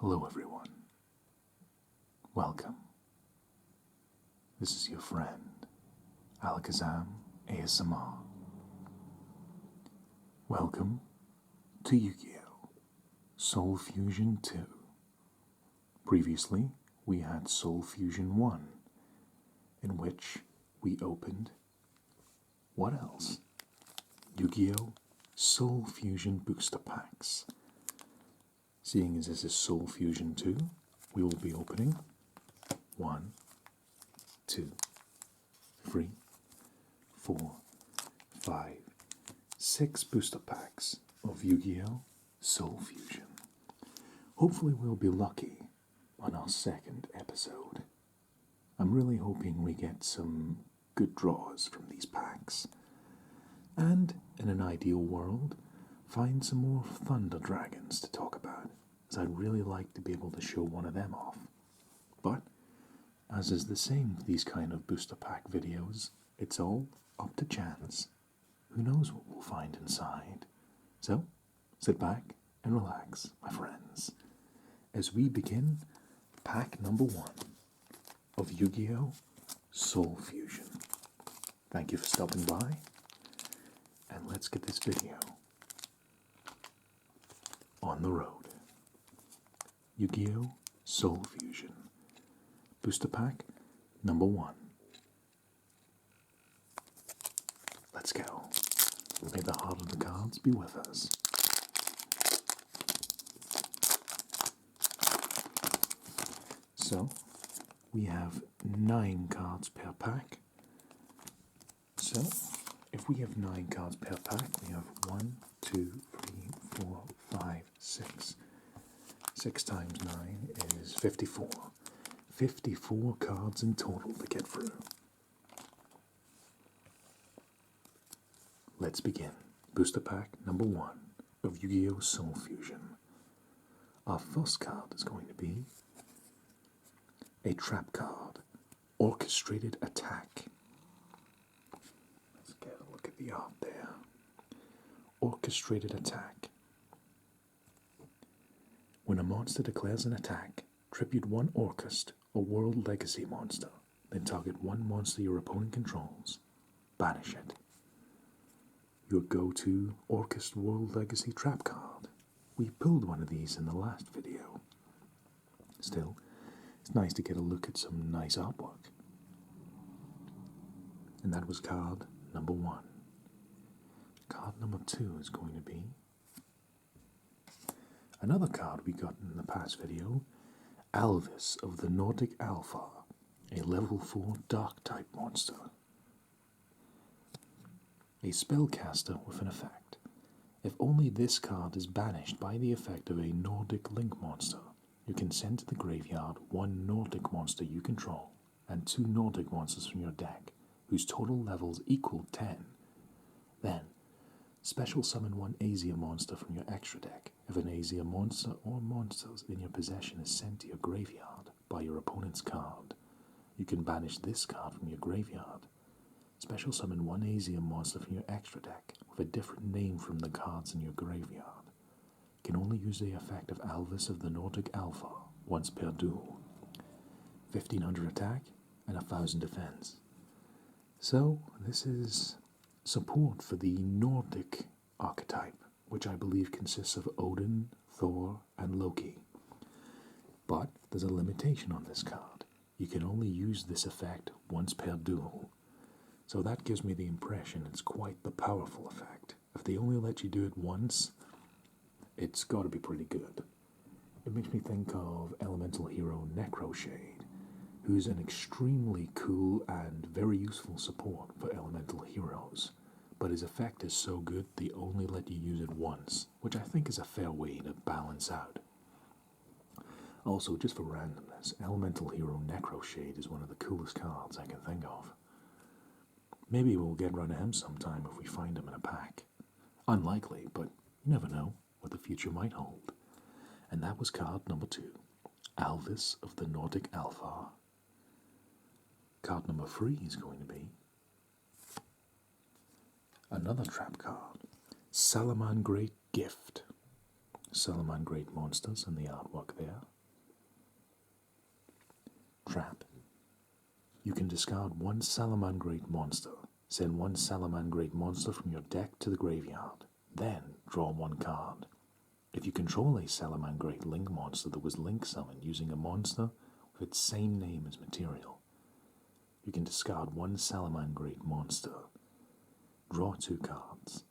Hello everyone. Welcome. This is your friend, Alakazam ASMR. Welcome to Yu-Gi-Oh! Soul Fusion 2. Previously, we had Soul Fusion 1, in which we opened what else? Yu-Gi-Oh! Soul Fusion booster packs. Seeing as this is Soul Fusion 2, we will be opening 1, 2, 3, 4, 5, 6 booster packs of Yu-Gi-Oh! Soul Fusion. Hopefully we'll be lucky on our second episode. I'm really hoping we get some good draws from these packs. And, in an ideal world, find some more Thunder Dragons to talk about, as I'd really like to be able to show one of them off. But, as is the same with these kind of booster pack videos, it's all up to chance. Who knows what we'll find inside? So, sit back and relax, my friends, as we begin pack number 1 of Yu-Gi-Oh! Soul Fusion. Thank you for stopping by, and let's get this video on the road. Yu-Gi-Oh! Soul Fusion booster pack number 1. Let's go. May the heart of the cards be with us. So, we have 9 cards per pack. So, if we have 9 cards per pack, we have 1, 2, 3, 4, 5, 6. 6 times 9 is 54. 54 cards in total to get through. Let's begin. Booster pack number 1 of Yu-Gi-Oh! Soul Fusion. Our first card is going to be a trap card, Orchestrated Attack. Let's get a look at the art there. Orchestrated Attack. When a monster declares an attack, tribute 1 Orchest or World Legacy monster, then target 1 monster your opponent controls. Banish it. Your go-to Orchest World Legacy trap card. We pulled one of these in the last video. Still, it's nice to get a look at some nice artwork. And that was card number 1. Card number 2 is going to be another card we got in the past video, Alvis of the Nordic Alpha, a level 4 dark type monster. A spellcaster with an effect. If only this card is banished by the effect of a Nordic Link monster, you can send to the graveyard 1 Nordic monster you control and 2 Nordic monsters from your deck, whose total levels equal 10. Then, special summon 1 Asia monster from your extra deck if an Asia monster or monsters in your possession is sent to your graveyard by your opponent's card. You can banish this card from your graveyard. Special summon 1 Asia monster from your extra deck with a different name from the cards in your graveyard. You can only use the effect of Alvis of the Nordic Alpha once per duel. 1500 attack and 1000 defense. So, this is support for the Nordic archetype, which I believe consists of Odin, Thor, and Loki. But there's a limitation on this card. You can only use this effect once per duel. So that gives me the impression it's quite the powerful effect. If they only let you do it once, it's got to be pretty good. It makes me think of elemental hero Necroshade, who's an extremely cool and very useful support for elemental heroes. But his effect is so good they only let you use it once, which I think is a fair way to balance out. Also, just for randomness, elemental hero Necroshade is one of the coolest cards I can think of. Maybe we'll get rid of him sometime if we find him in a pack. Unlikely, but you never know what the future might hold. And that was card number 2, Alvis of the Nordic Alpha. Card number 3 is going to be another trap card, Salamangreat Gift. Salamangreat monsters and the artwork there You can discard one Salamangreat monster. Send one Salamangreat monster from your deck to the graveyard. Then draw one card. If you control a Salamangreat Link monster that was Link summoned using a monster with its same name as material, you can discard one Salamangreat monster. Draw 2 cards.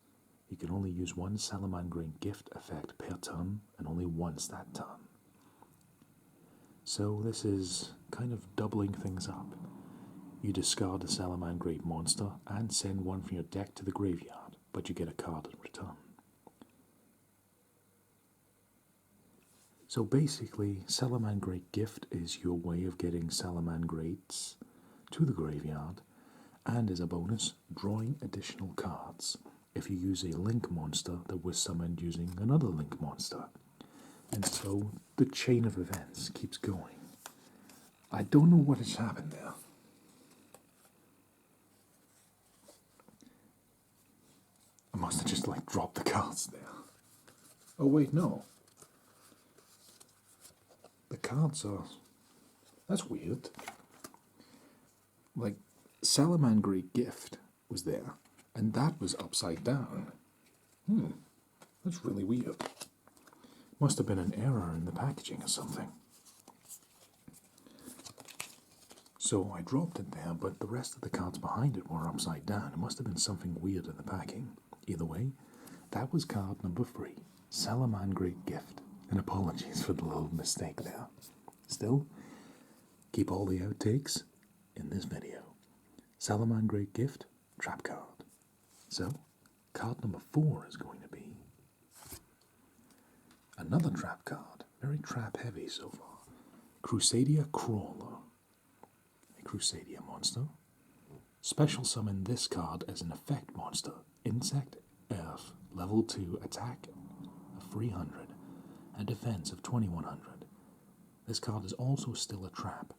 You can only use one Salamangreat gift effect per turn, and only once that turn. So this is kind of doubling things up. You discard a Salamangreat monster and send one from your deck to the graveyard, but you get a card in return. So basically, Salamangreat Gift is your way of getting Salamangreats to the graveyard, and as a bonus, drawing additional cards if you use a Link monster that was summoned using another Link monster. And so the chain of events keeps going. I don't know what has happened there. I must have just dropped the cards there. Oh wait, no. The cards are... That's weird. Salamangreat Gift was there, and that was upside down. That's really weird. Must have been an error in the packaging or something. So I dropped it there, but the rest of the cards behind it were upside down. It must have been something weird in the packing. Either way, that was card number 3, Salamangreat Gift. And apologies for the little mistake there. Still, keep all the outtakes in this video. Salamangreat Gift, trap card. So, card number 4 is going to be another trap card. Very trap heavy so far. Crusadia Crawler. A Crusadia monster. Special summon this card as an effect monster. Insect, Earth, level 2, attack of 300, and defense of 2100. This card is also still a trap.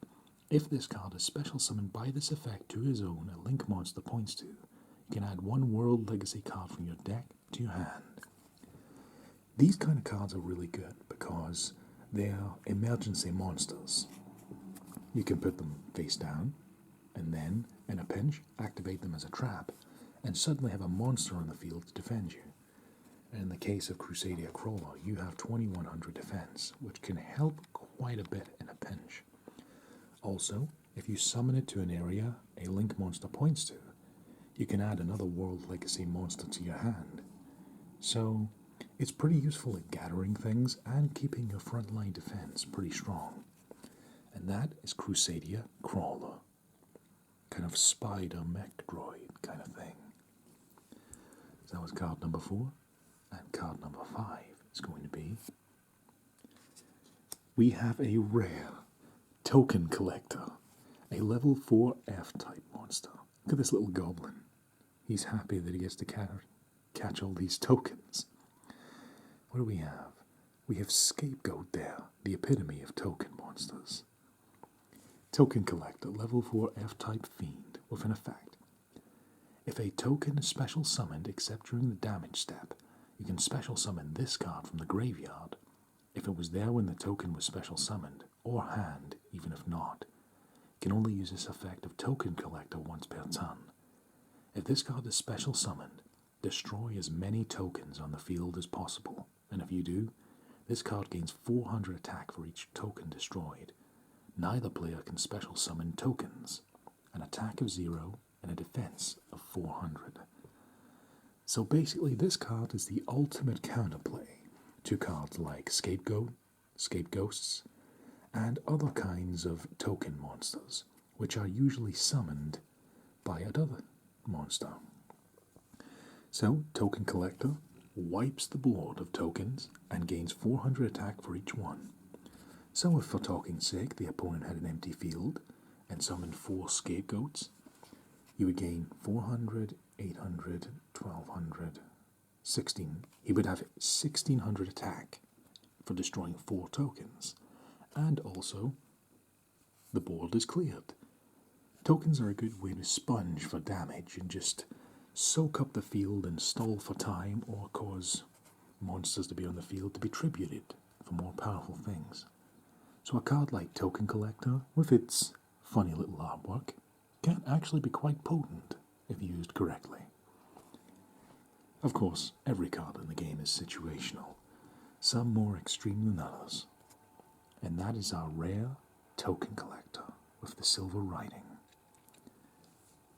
If this card is special summoned by this effect to his own, a Link monster points to, you can add one World Legacy card from your deck to your hand. These kind of cards are really good because they're emergency monsters. You can put them face down, and then, in a pinch, activate them as a trap, and suddenly have a monster on the field to defend you. And in the case of Crusadia Crawler, you have 2100 defense, which can help quite a bit in a pinch. Also, if you summon it to an area a Link monster points to, you can add another World Legacy monster to your hand. So, it's pretty useful at gathering things and keeping your frontline defense pretty strong. And that is Crusadia Crawler. Kind of spider mech droid kind of thing. So that was card number 4. And card number 5 is going to be... We have a rare Token Collector. A level 4 F-type monster. Look at this little goblin. He's happy that he gets to catch all these tokens. What do we have? We have Scapegoat there, the epitome of token monsters. Token Collector, level 4 F-type Fiend, with an effect. If a token is special summoned except during the damage step, you can special summon this card from the graveyard, if it was there when the token was special summoned, or hand, even if not. You can only use this effect of Token Collector once per turn. If this card is special summoned, destroy as many tokens on the field as possible, and if you do, this card gains 400 attack for each token destroyed. Neither player can special summon tokens, an attack of 0 and a defense of 400. So basically this card is the ultimate counterplay to cards like Scapegoat, Scapegoats, and other kinds of token monsters, which are usually summoned by another monster. So, Token Collector wipes the board of tokens and gains 400 attack for each one. So if for talking's sake the opponent had an empty field and summoned 4 Scapegoats, you would gain 400, 800, 1200, 16. He would have 1600 attack for destroying 4 tokens. And also, the board is cleared. Tokens are a good way to sponge for damage and just soak up the field and stall for time or cause monsters to be on the field to be tributed for more powerful things. So a card like Token Collector, with its funny little artwork, can actually be quite potent if used correctly. Of course, every card in the game is situational, some more extreme than others. And that is our rare token collector with the silver writing.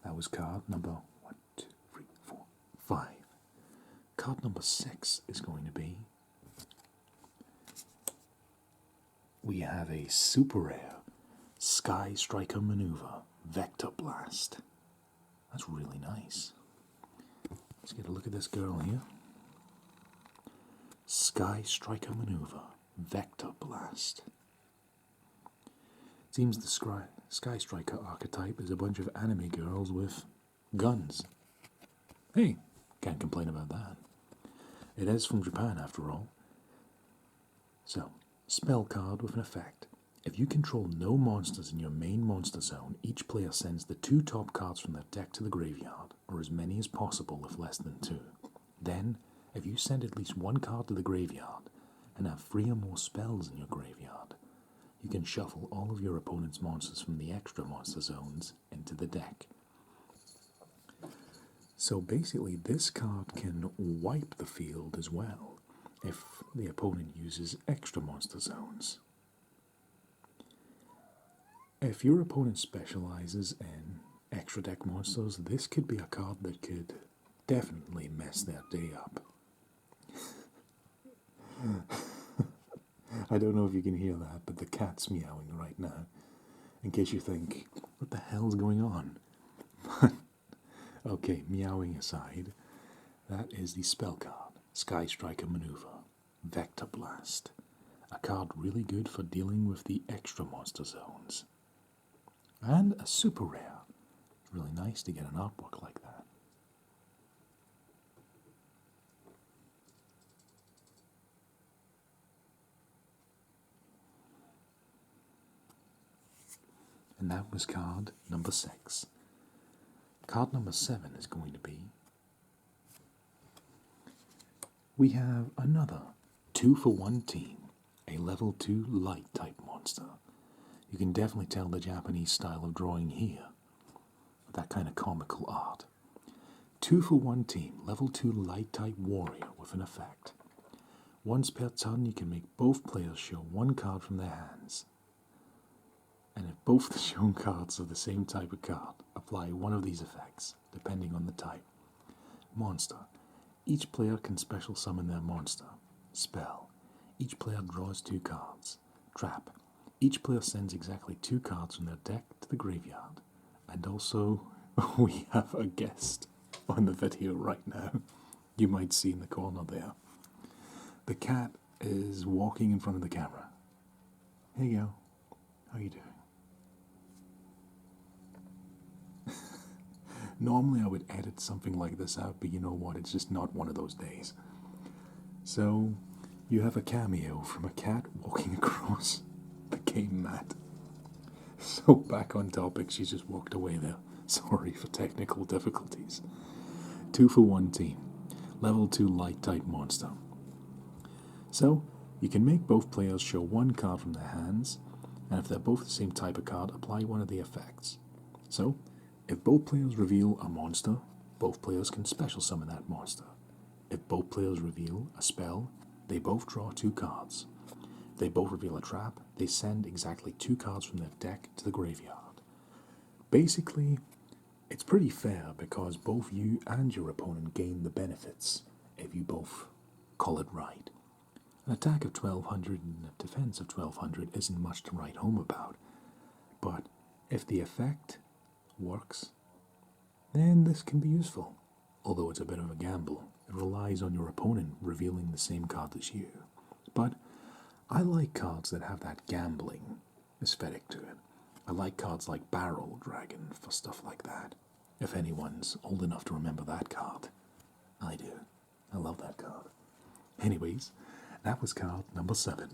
That was card number 1, 2, 3, 4, 5. Card number 6 is going to be, we have a super rare Sky Striker Maneuver Vector Blast. That's really nice. Let's get a look at this girl here. Sky Striker Maneuver Vector Blast. Seems the Sky Striker archetype is a bunch of anime girls with guns. Hey, can't complain about that. It is from Japan after all. So, spell card with an effect. If you control no monsters in your main monster zone, each player sends the 2 top cards from their deck to the graveyard, or as many as possible if less than 2. Then, if you send at least 1 card to the graveyard, and have 3 or more spells in your graveyard, you can shuffle all of your opponent's monsters from the extra monster zones into the deck. So basically, this card can wipe the field as well, if the opponent uses extra monster zones. If your opponent specializes in extra deck monsters, this could be a card that could definitely mess their day up. I don't know if you can hear that, but the cat's meowing right now. In case you think, what the hell's going on? Okay, meowing aside, that is the spell card, Sky Striker Maneuver, Vector Blast. A card really good for dealing with the extra monster zones. And a super rare. It's really nice to get an artwork like that. And that was card number 6. Card number 7 is going to be, we have another 2-for-1 team, a level 2 light type monster. You can definitely tell the Japanese style of drawing here, with that kind of comical art. 2-for-1 team, level 2 light type warrior with an effect. Once per turn you can make both players show 1 card from their hands. And if both the shown cards are the same type of card, apply one of these effects, depending on the type. Monster. Each player can special summon their monster. Spell. Each player draws 2 cards. Trap. Each player sends exactly 2 cards from their deck to the graveyard. And also, we have a guest on the video right now. You might see in the corner there. The cat is walking in front of the camera. Here you go. How are you doing? Normally I would edit something like this out, but you know what, it's just not one of those days. So, you have a cameo from a cat walking across the game mat. So back on topic, she just walked away there. Sorry for technical difficulties. 2-for-1 team. Level 2 light type monster. So, you can make both players show 1 card from their hands, and if they're both the same type of card, apply one of the effects. So, if both players reveal a monster, both players can special summon that monster. If both players reveal a spell, they both draw 2 cards. If they both reveal a trap, they send exactly 2 cards from their deck to the graveyard. Basically, it's pretty fair because both you and your opponent gain the benefits if you both call it right. An attack of 1200 and a defense of 1200 isn't much to write home about, but if the effect works, then this can be useful. Although it's a bit of a gamble, it relies on your opponent revealing the same card as you. But I like cards that have that gambling aesthetic to it. I like cards like Barrel Dragon for stuff like that. If anyone's old enough to remember that card. I do. I love that card. Anyways, that was card number 7,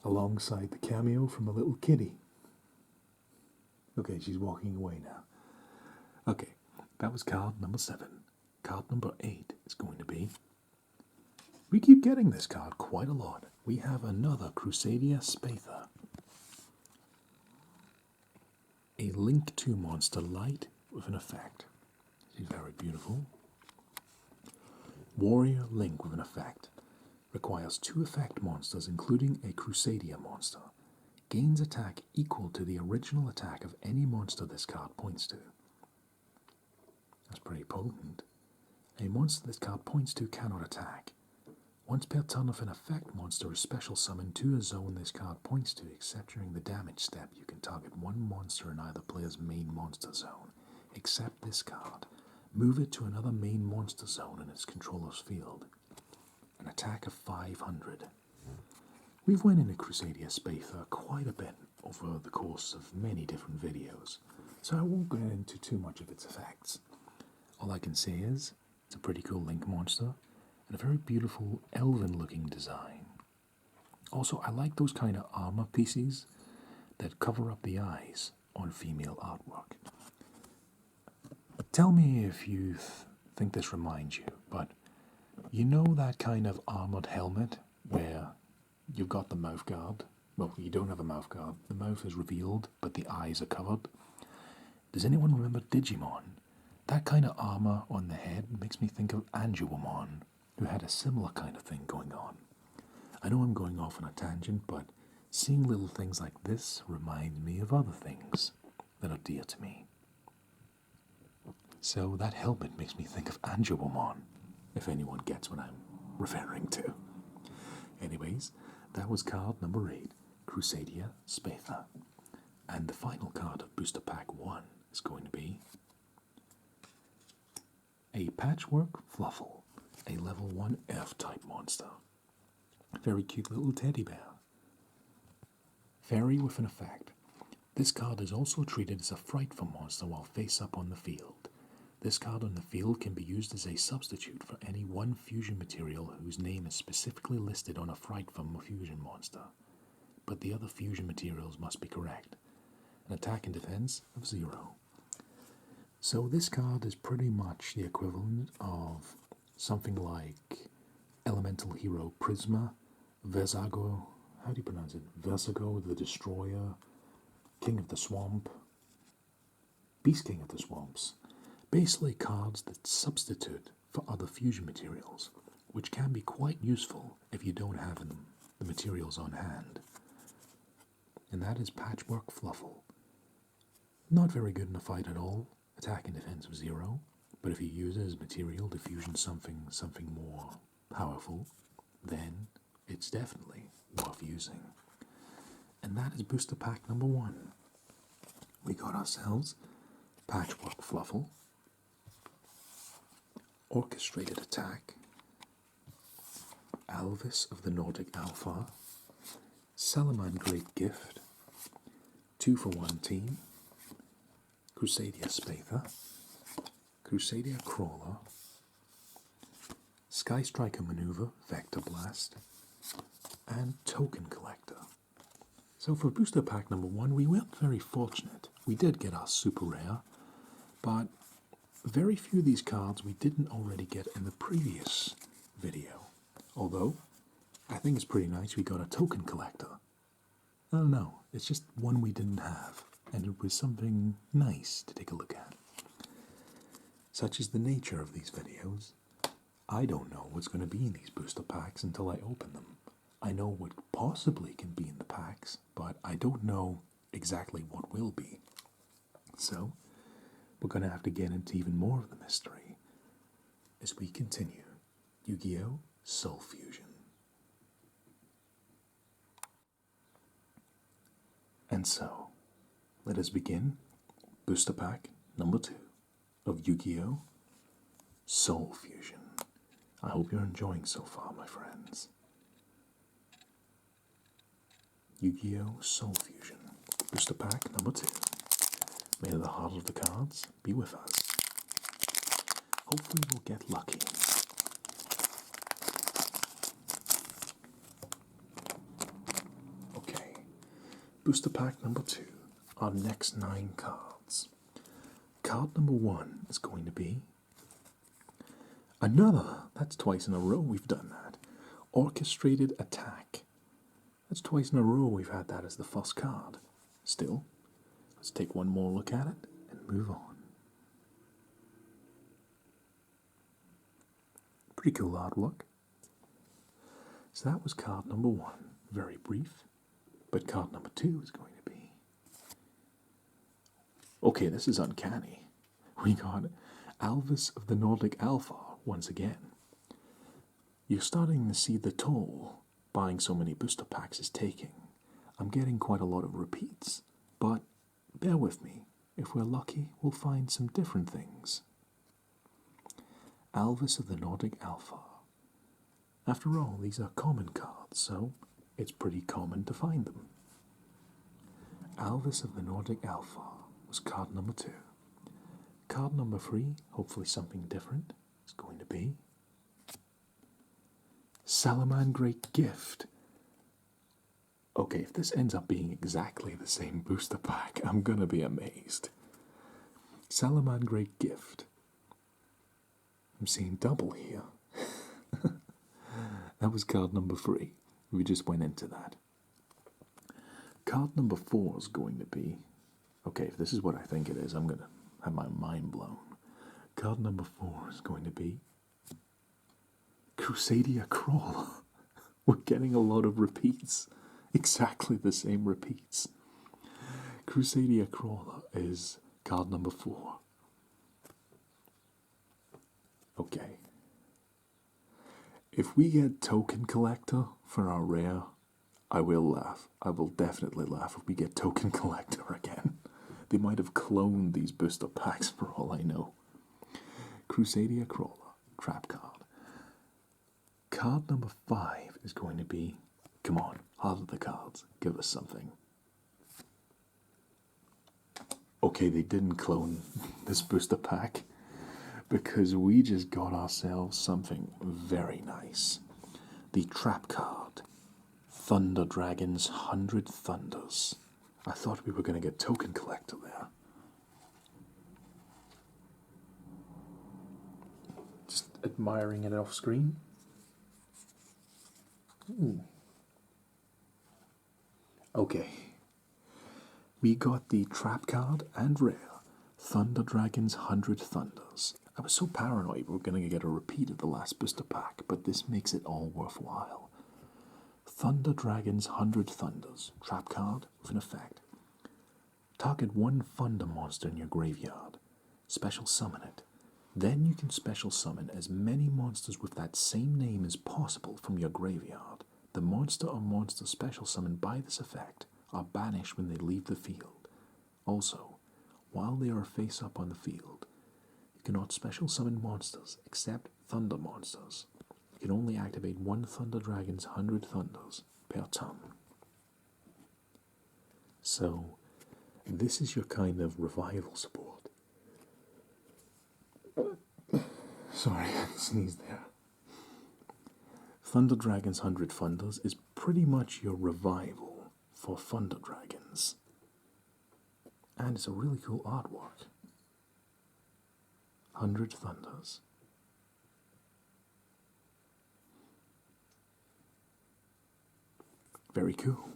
alongside the cameo from a little kitty. Okay, she's walking away now. Okay, that was card number 7. Card number 8 is going to be... We keep getting this card quite a lot. We have another Crusadia Spather. a Link 2 monster light with an effect. She's very beautiful. Warrior Link with an effect. Requires 2 effect monsters, including a Crusadia monster. Gains attack equal to the original attack of any monster this card points to. That's pretty potent. A monster this card points to cannot attack. Once per turn, if an effect monster is special summoned to a zone this card points to, except during the damage step, you can target one monster in either player's main monster zone. Except this card. Move it to another main monster zone in its controller's field. An attack of 500. We've went into Crusadia Spather quite a bit over the course of many different videos, so I won't go into too much of its effects. All I can say is, it's a pretty cool Link monster, and a very beautiful elven-looking design. Also, I like those kind of armor pieces that cover up the eyes on female artwork. Tell me if you think this reminds you, but you know that kind of armored helmet where you've got the mouth guard? Well, you don't have a mouth guard. The mouth is revealed, but the eyes are covered. Does anyone remember Digimon? That kind of armor on the head makes me think of Angelomon, who had a similar kind of thing going on. I know I'm going off on a tangent, but seeing little things like this reminds me of other things that are dear to me. So that helmet makes me think of Angelomon, if anyone gets what I'm referring to. Anyways, that was card number 8, Crusadia Spather. And the final card of Booster Pack 1 is going to be a Patchwork Fluffle, a level 1 F-type monster. Very cute little teddy bear. Fairy with an effect. This card is also treated as a Frightful monster while face up on the field. This card on the field can be used as a substitute for any one fusion material whose name is specifically listed on a Frightful fusion monster, but the other fusion materials must be correct. An attack and defense of 0. So this card is pretty much the equivalent of something like Elemental Hero Prisma, Verzago, how do you pronounce it? Verzago the Destroyer, King of the Swamp, Beast King of the Swamps. Basically cards that substitute for other fusion materials, which can be quite useful if you don't have the materials on hand. And that is Patchwork Fluffle. Not very good in a fight at all. Attack and defense of 0, but if you use it as material to fusion something more powerful, then it's definitely worth using. And that is Booster Pack number 1. We got ourselves Patchwork Fluffle, Orchestrated Attack, Alvis of the Nordic Alpha, Salaman Great Gift, 2-for-1 team, Crusadia Spather, Crusadia Crawler, Sky Striker Maneuver, Vector Blast, and Token Collector. So for Booster Pack number 1, we weren't very fortunate. We did get our super rare, but very few of these cards we didn't already get in the previous video. Although, I think it's pretty nice we got a Token Collector. I don't know, it's just one we didn't have, and it was something nice to take a look at. Such is the nature of these videos. I don't know what's going to be in these booster packs until I open them. I know what possibly can be in the packs, but I don't know exactly what will be. So, we're going to have to get into even more of the mystery as we continue Yu-Gi-Oh! Soul Fusion. And so, let us begin Booster Pack number 2 of Yu-Gi-Oh! Soul Fusion. I hope you're enjoying so far, my friends. Yu-Gi-Oh! Soul Fusion. Booster Pack number 2. May the heart of the cards be with us. Hopefully we'll get lucky. Okay. Booster Pack number 2. Our next 9 cards. Card number 1 is going to be another. That's twice in a row we've done that. Orchestrated Attack. That's twice in a row we've had that as the first card. Still, Let's take one more look at it and move on. Pretty cool artwork. So that was card number 1. Very brief. But card number 2 is going to be... Okay, this is uncanny. We got Alvis of the Nordic Alpha once again. You're starting to see the toll buying so many booster packs is taking. I'm getting quite a lot of repeats, but bear with me. If we're lucky, we'll find some different things. Alvis of the Nordic Alpha. After all, these are common cards, so it's pretty common to find them. Alvis of the Nordic Alpha was card number 2. Card number 3, hopefully something different, is going to be Salamangreat Gift. Okay, if this ends up being exactly the same booster pack, I'm gonna be amazed. Salamangreat Gift. I'm seeing double here. That was card number 3. We just went into that. Card number 4 is going to be... Okay, if this is what I think it is, I'm gonna have my mind blown. Card number 4 is going to be Crusadia Crawler. We're getting a lot of repeats. Exactly the same repeats. Crusadia Crawler is card number 4. Okay. If we get Token Collector for our rare, I will laugh. I will definitely laugh if we get Token Collector again. They might have cloned these booster packs for all I know. Crusadia Crawler, trap card. Card number 5 is going to be... Come on, Heart of the Cards, give us something. Okay, they didn't clone this booster pack because we just got ourselves something very nice. The trap card, Thunder Dragon's 100 Thunders. I thought we were going to get Token Collector there. Just admiring it off screen. Ooh. Okay. We got the trap card and rare, Thunder Dragon's 100 Thunders. I was so paranoid we were going to get a repeat of the last booster pack, but this makes it all worthwhile. Thunder Dragon's 100 Thunders, trap card with an effect. Target one Thunder monster in your graveyard. Special summon it. Then you can special summon as many monsters with that same name as possible from your graveyard. The monster or monster special summoned by this effect are banished when they leave the field. Also, while they are face up on the field, you cannot special summon monsters except Thunder monsters. You can only activate one Thunder Dragon's 100 Thunders per turn. So, this is your kind of revival support. Sorry, I sneezed there. Thunder Dragon's 100 Thunders is pretty much your revival for Thunder Dragons. And it's a really cool artwork. 100 Thunders. Very cool.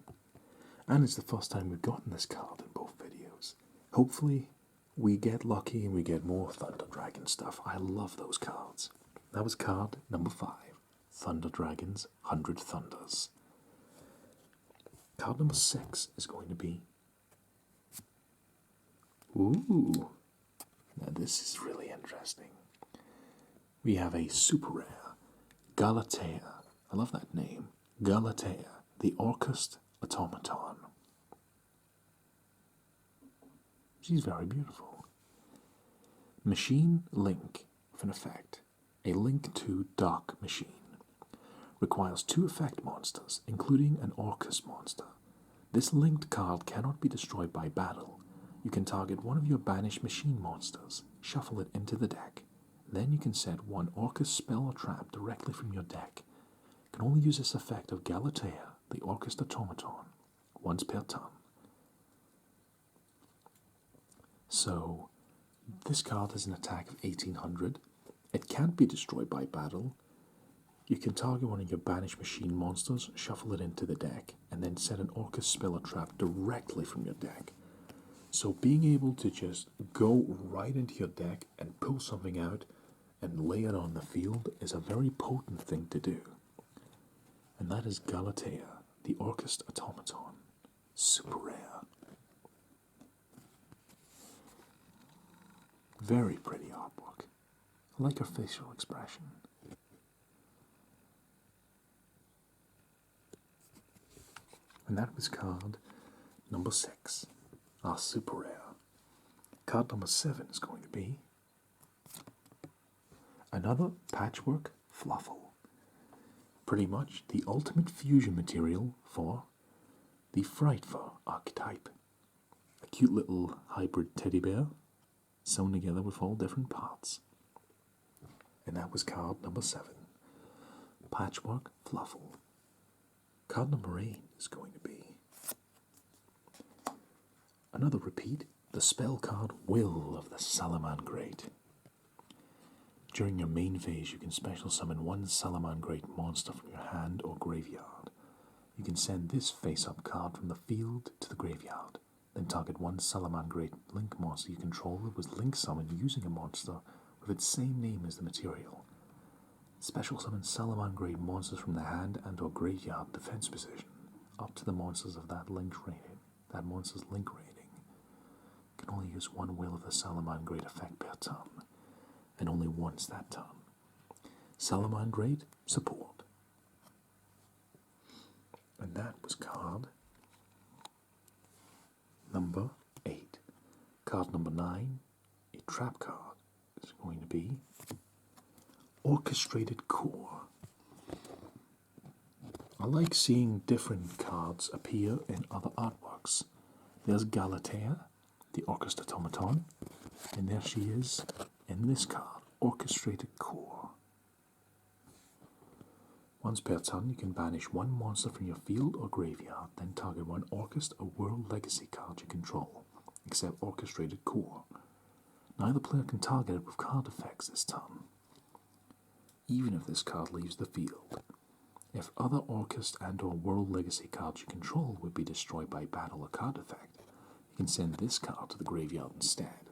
And it's the first time we've gotten this card in both videos. Hopefully we get lucky and we get more Thunder Dragon stuff. I love those cards. That was card number 5. Thunder Dragon's 100 Thunders. Card number 6 is going to be... Ooh. Now this is really interesting. We have a super rare, Galatea. I love that name. Galatea, the Orcust Automaton. She's very beautiful. Machine Link with an effect. A link to Dark Machine. Requires 2 effect monsters, including an Orcus monster. This linked card cannot be destroyed by battle. You can target one of your banished machine monsters, shuffle it into the deck. Then you can set one Orcus spell or trap directly from your deck. You can only use this effect of Galatea, the Orcus Automaton, once per turn. So, this card has an attack of 1800. It can't be destroyed by battle. You can target one of your banished machine monsters, shuffle it into the deck, and then set an Orcus spell or trap directly from your deck. So being able to just go right into your deck and pull something out and lay it on the field is a very potent thing to do. And that is Galatea, the Orcust Automaton. Super rare. Very pretty artwork. I like her facial expression. And that was card number 6, our super rare. Card number 7 is going to be another Patchwork Fluffle. Pretty much the ultimate fusion material for the Frightfur archetype. A cute little hybrid teddy bear sewn together with all different parts. And that was card number 7, Patchwork Fluffle. Card number 8 is going to be another repeat, the spell card Will of the Salamangreat. During your main phase, you can special summon one Salamangreat monster from your hand or graveyard. You can send this face-up card from the field to the graveyard. Then target one Salamangreat link monster you control that was link summoned using a monster with its same name as the material. Special summon Salamangreat monsters from the hand and or graveyard defense position, up to the monsters of that monster's link rating. You can only use one Will of the Salamangreat effect per turn, and only once that turn. Salamangreat support. And that was card number 8. Card number 9, a trap card, is going to be Orchestrated Core. I like seeing different cards appear in other artworks. There's Galatea, the Orcust Automaton, and there she is in this card, Orchestrated Core. Once per turn, you can banish one monster from your field or graveyard, then target one Orcust or World Legacy card you control, except Orchestrated Core. Neither player can target it with card effects this turn, even if this card leaves the field. If other Orcust and or World Legacy cards you control would be destroyed by battle or card effect, you can send this card to the graveyard instead.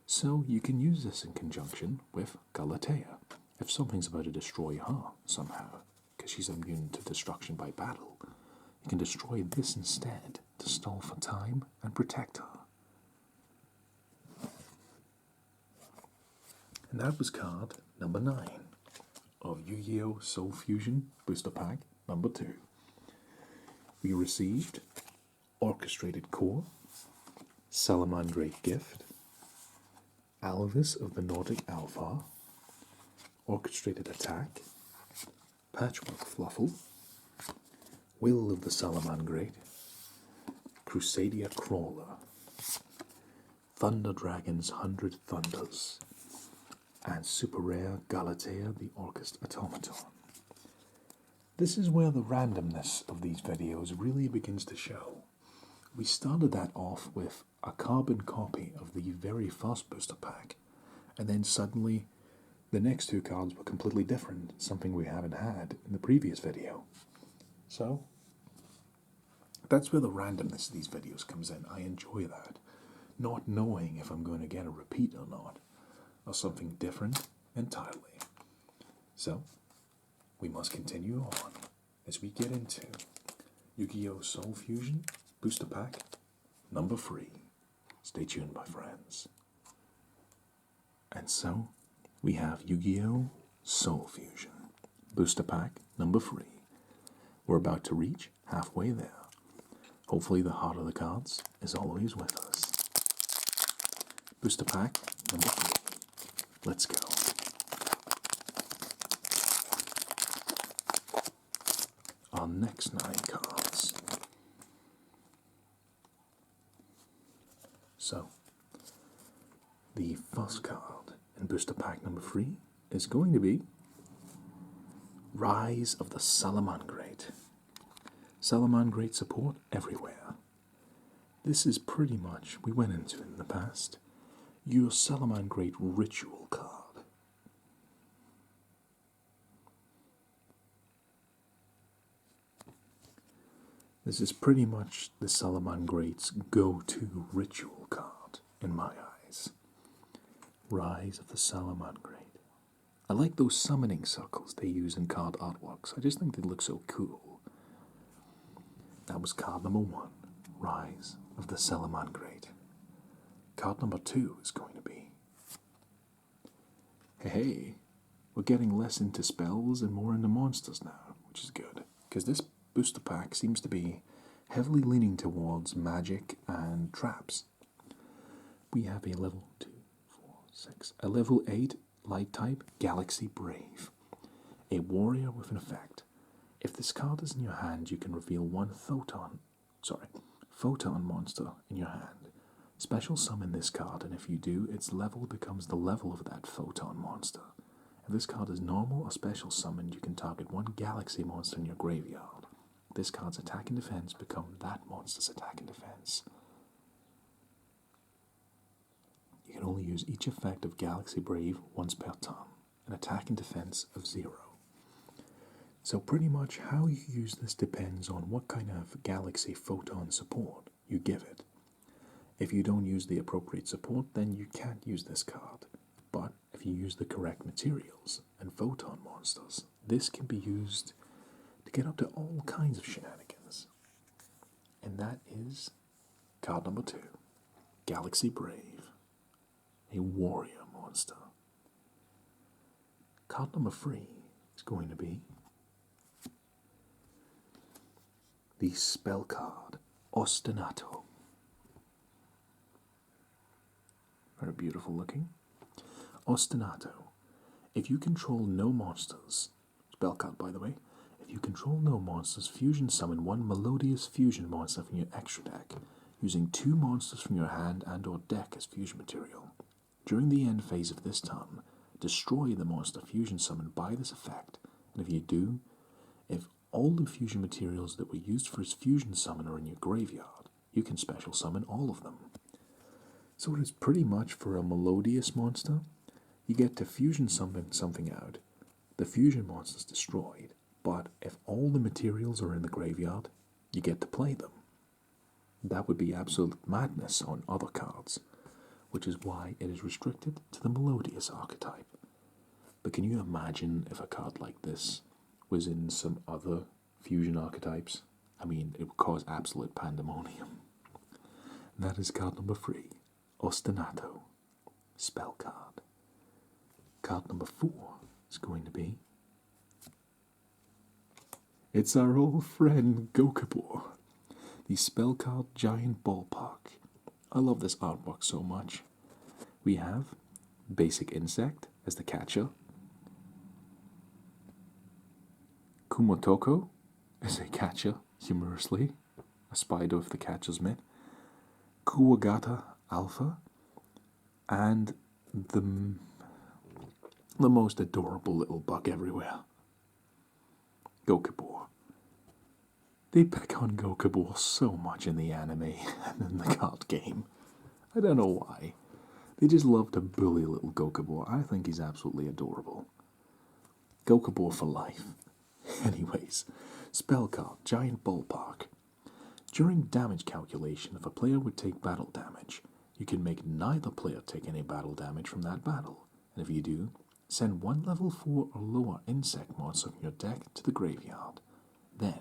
So you can use this in conjunction with Galatea, if something's about to destroy her somehow, because she's immune to destruction by battle. You can destroy this instead to stall for time and protect her. And that was card number 9 of Yu-Gi-Oh! Soul Fusion Booster Pack number 2. We received Orchestrated Core, Salamangreat Gift, Alvis of the Nordic Alpha, Orchestrated Attack, Patchwork Fluffle, Will of the Salamangreat, Crusadia Crawler, Thunder Dragon's 100 Thunders, and super rare Galatea the Orcust Automaton. This is where the randomness of these videos really begins to show. We started that off with a carbon copy of the very first booster pack, and then suddenly the next 2 cards were completely different, something we haven't had in the previous video. So, that's where the randomness of these videos comes in. I enjoy that, not knowing if I'm going to get a repeat or not, or something different entirely. So, we must continue on as we get into Yu-Gi-Oh! Soul Fusion Booster Pack number 3. Stay tuned, my friends. And so, we have Yu-Gi-Oh! Soul Fusion Booster Pack number 3. We're about to reach halfway there. Hopefully the heart of the cards is always with us. Booster Pack number 3. Let's go. Our next 9 cards. So, the first card in Booster Pack number 3 is going to be Rise of the Salamangreat. Salamangreat support everywhere. This is pretty much, we went into it in the past, your Salamangreat ritual card. This is pretty much the Salamangreat's go-to ritual card, in my eyes. Rise of the Salamangreat. I like those summoning circles they use in card artworks. I just think they look so cool. That was card number 1, Rise of the Salamangreat. Card number 2 is going to be... Hey, we're getting less into spells and more into monsters now, which is good. Because this booster pack seems to be heavily leaning towards magic and traps. We have a level 2, 4, 6, a level 8 light type Galaxy Brave. A warrior with an effect. If this card is in your hand, you can reveal one photon monster in your hand. Special summon this card, and if you do, its level becomes the level of that photon monster. If this card is normal or special summoned, you can target one galaxy monster in your graveyard. This card's attack and defense become that monster's attack and defense. You can only use each effect of Galaxy Brave once per turn, an attack and defense of 0. So pretty much how you use this depends on what kind of Galaxy Photon support you give it. If you don't use the appropriate support, then you can't use this card. But if you use the correct materials and photon monsters, this can be used to get up to all kinds of shenanigans. And that is card number 2, Galaxy Brave, a warrior monster. Card number 3 is going to be the spell card, Ostinato. Very beautiful looking. Ostinato. If you control no monsters, spell card by the way, if you control no monsters, fusion summon one melodious fusion monster from your extra deck, using 2 monsters from your hand and or deck as fusion material. During the end phase of this turn, destroy the monster fusion summoned by this effect, and if you do, if all the fusion materials that were used for his fusion summon are in your graveyard, you can special summon all of them. So it is pretty much for a melodious monster. You get to fusion summon something out. The fusion monster is destroyed, but if all the materials are in the graveyard, you get to play them. That would be absolute madness on other cards, which is why it is restricted to the melodious archetype. But can you imagine if a card like this was in some other fusion archetypes? I mean, it would cause absolute pandemonium. That is card number 3. Ostinato, spell card. Card number 4 is going to be... It's our old friend Gokabor, the spell card Giant Ballpark. I love this artwork so much. We have Basic Insect as the catcher, Kumotoko as a catcher, humorously, a spider with the catcher's mitt, Kuwagata Alpha, and the most adorable little bug everywhere, Gokabor. They pick on Gokabor so much in the anime and in the card game. I don't know why. They just love to bully little Gokabor. I think he's absolutely adorable. Gokabor for life. Anyways, spell card, Giant Ballpark. During damage calculation, if a player would take battle damage, you can make neither player take any battle damage from that battle. And if you do, send one level 4 or lower insect monster from your deck to the graveyard. Then,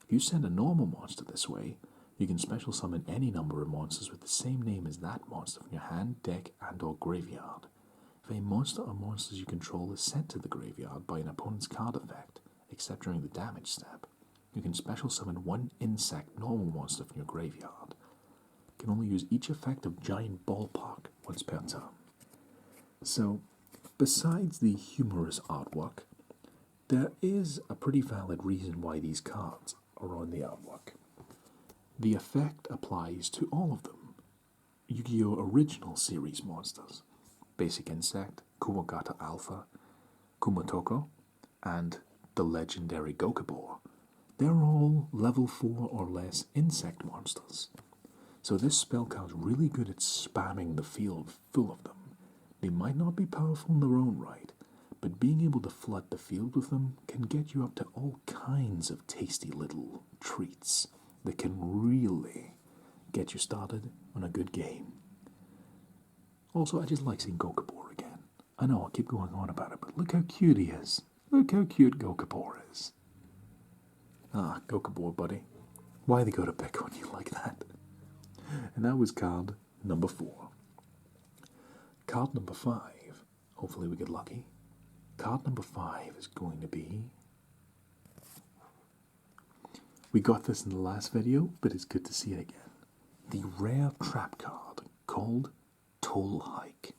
if you send a normal monster this way, you can special summon any number of monsters with the same name as that monster from your hand, deck, and or graveyard. If a monster or monsters you control is sent to the graveyard by an opponent's card effect, except during the damage step, you can special summon one insect normal monster from your graveyard. You can only use each effect of Giant Ballpark once per turn. So, besides the humorous artwork, there is a pretty valid reason why these cards are on the artwork. The effect applies to all of them. Yu-Gi-Oh! Original series monsters, Basic Insect, Kuwagata Alpha, Kumotoko, and the legendary Gokabor. They're all level 4 or less insect monsters. So this spell card's really good at spamming the field full of them. They might not be powerful in their own right, but being able to flood the field with them can get you up to all kinds of tasty little treats. that can really get you started on a good game. Also, I just like seeing Gokabor again. I know I keep going on about it, but look how cute he is. Look how cute Gokabor is. Ah, Gokabor, buddy. Why they got to pick on you like that? And that was card number 4. Card number 5. Hopefully we get lucky. Card number 5 is going to be... We got this in the last video, but it's good to see it again. The rare trap card called Toll Hike.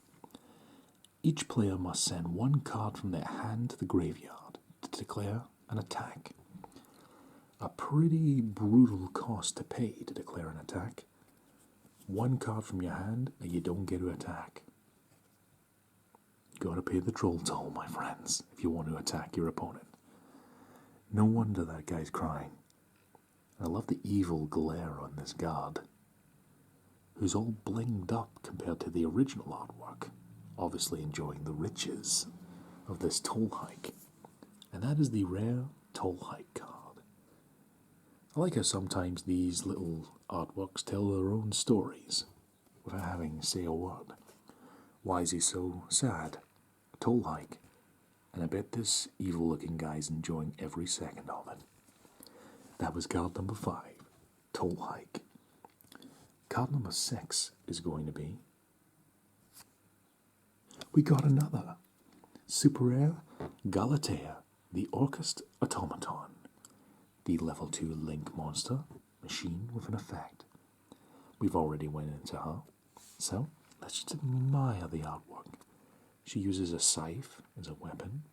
Each player must send one card from their hand to the graveyard to declare an attack. A pretty brutal cost to pay to declare an attack. One card from your hand and you don't get to attack. Gotta pay the troll toll, my friends, if you want to attack your opponent. No wonder that guy's crying. I love the evil glare on this guard, who's all blinged up compared to the original artwork, obviously enjoying the riches of this Toll Hike. And that is the rare Toll Hike card. I like how sometimes these little artworks tell their own stories without having to say a word. Why is he so sad? Toll Hike. And I bet this evil looking guy's enjoying every second of it. That was card number 5, Toll Hike. Card number 6 is going to be... We got another. Super rare Galatea, the Orcust Automaton. The level 2 Link monster, machine with an effect. We've already went into her, so let's just admire the artwork. She uses a scythe as a weapon.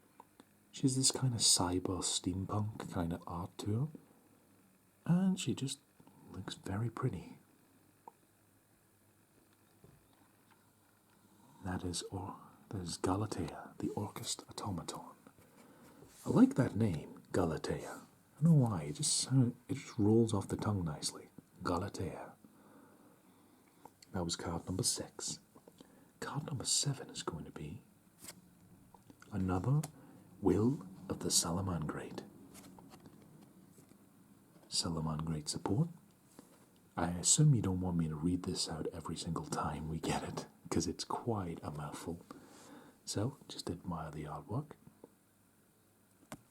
She has this kind of cyber steampunk kind of art to her. And she just looks very pretty. That is Galatea, the Orcust Automaton. I like that name, Galatea. I don't know why, it just rolls off the tongue nicely. Galatea. That was card number 6. Card number 7 is going to be another Will of the Salamangrate. Salamangrate support. I assume you don't want me to read this out every single time we get it, because it's quite a mouthful. So, just admire the artwork.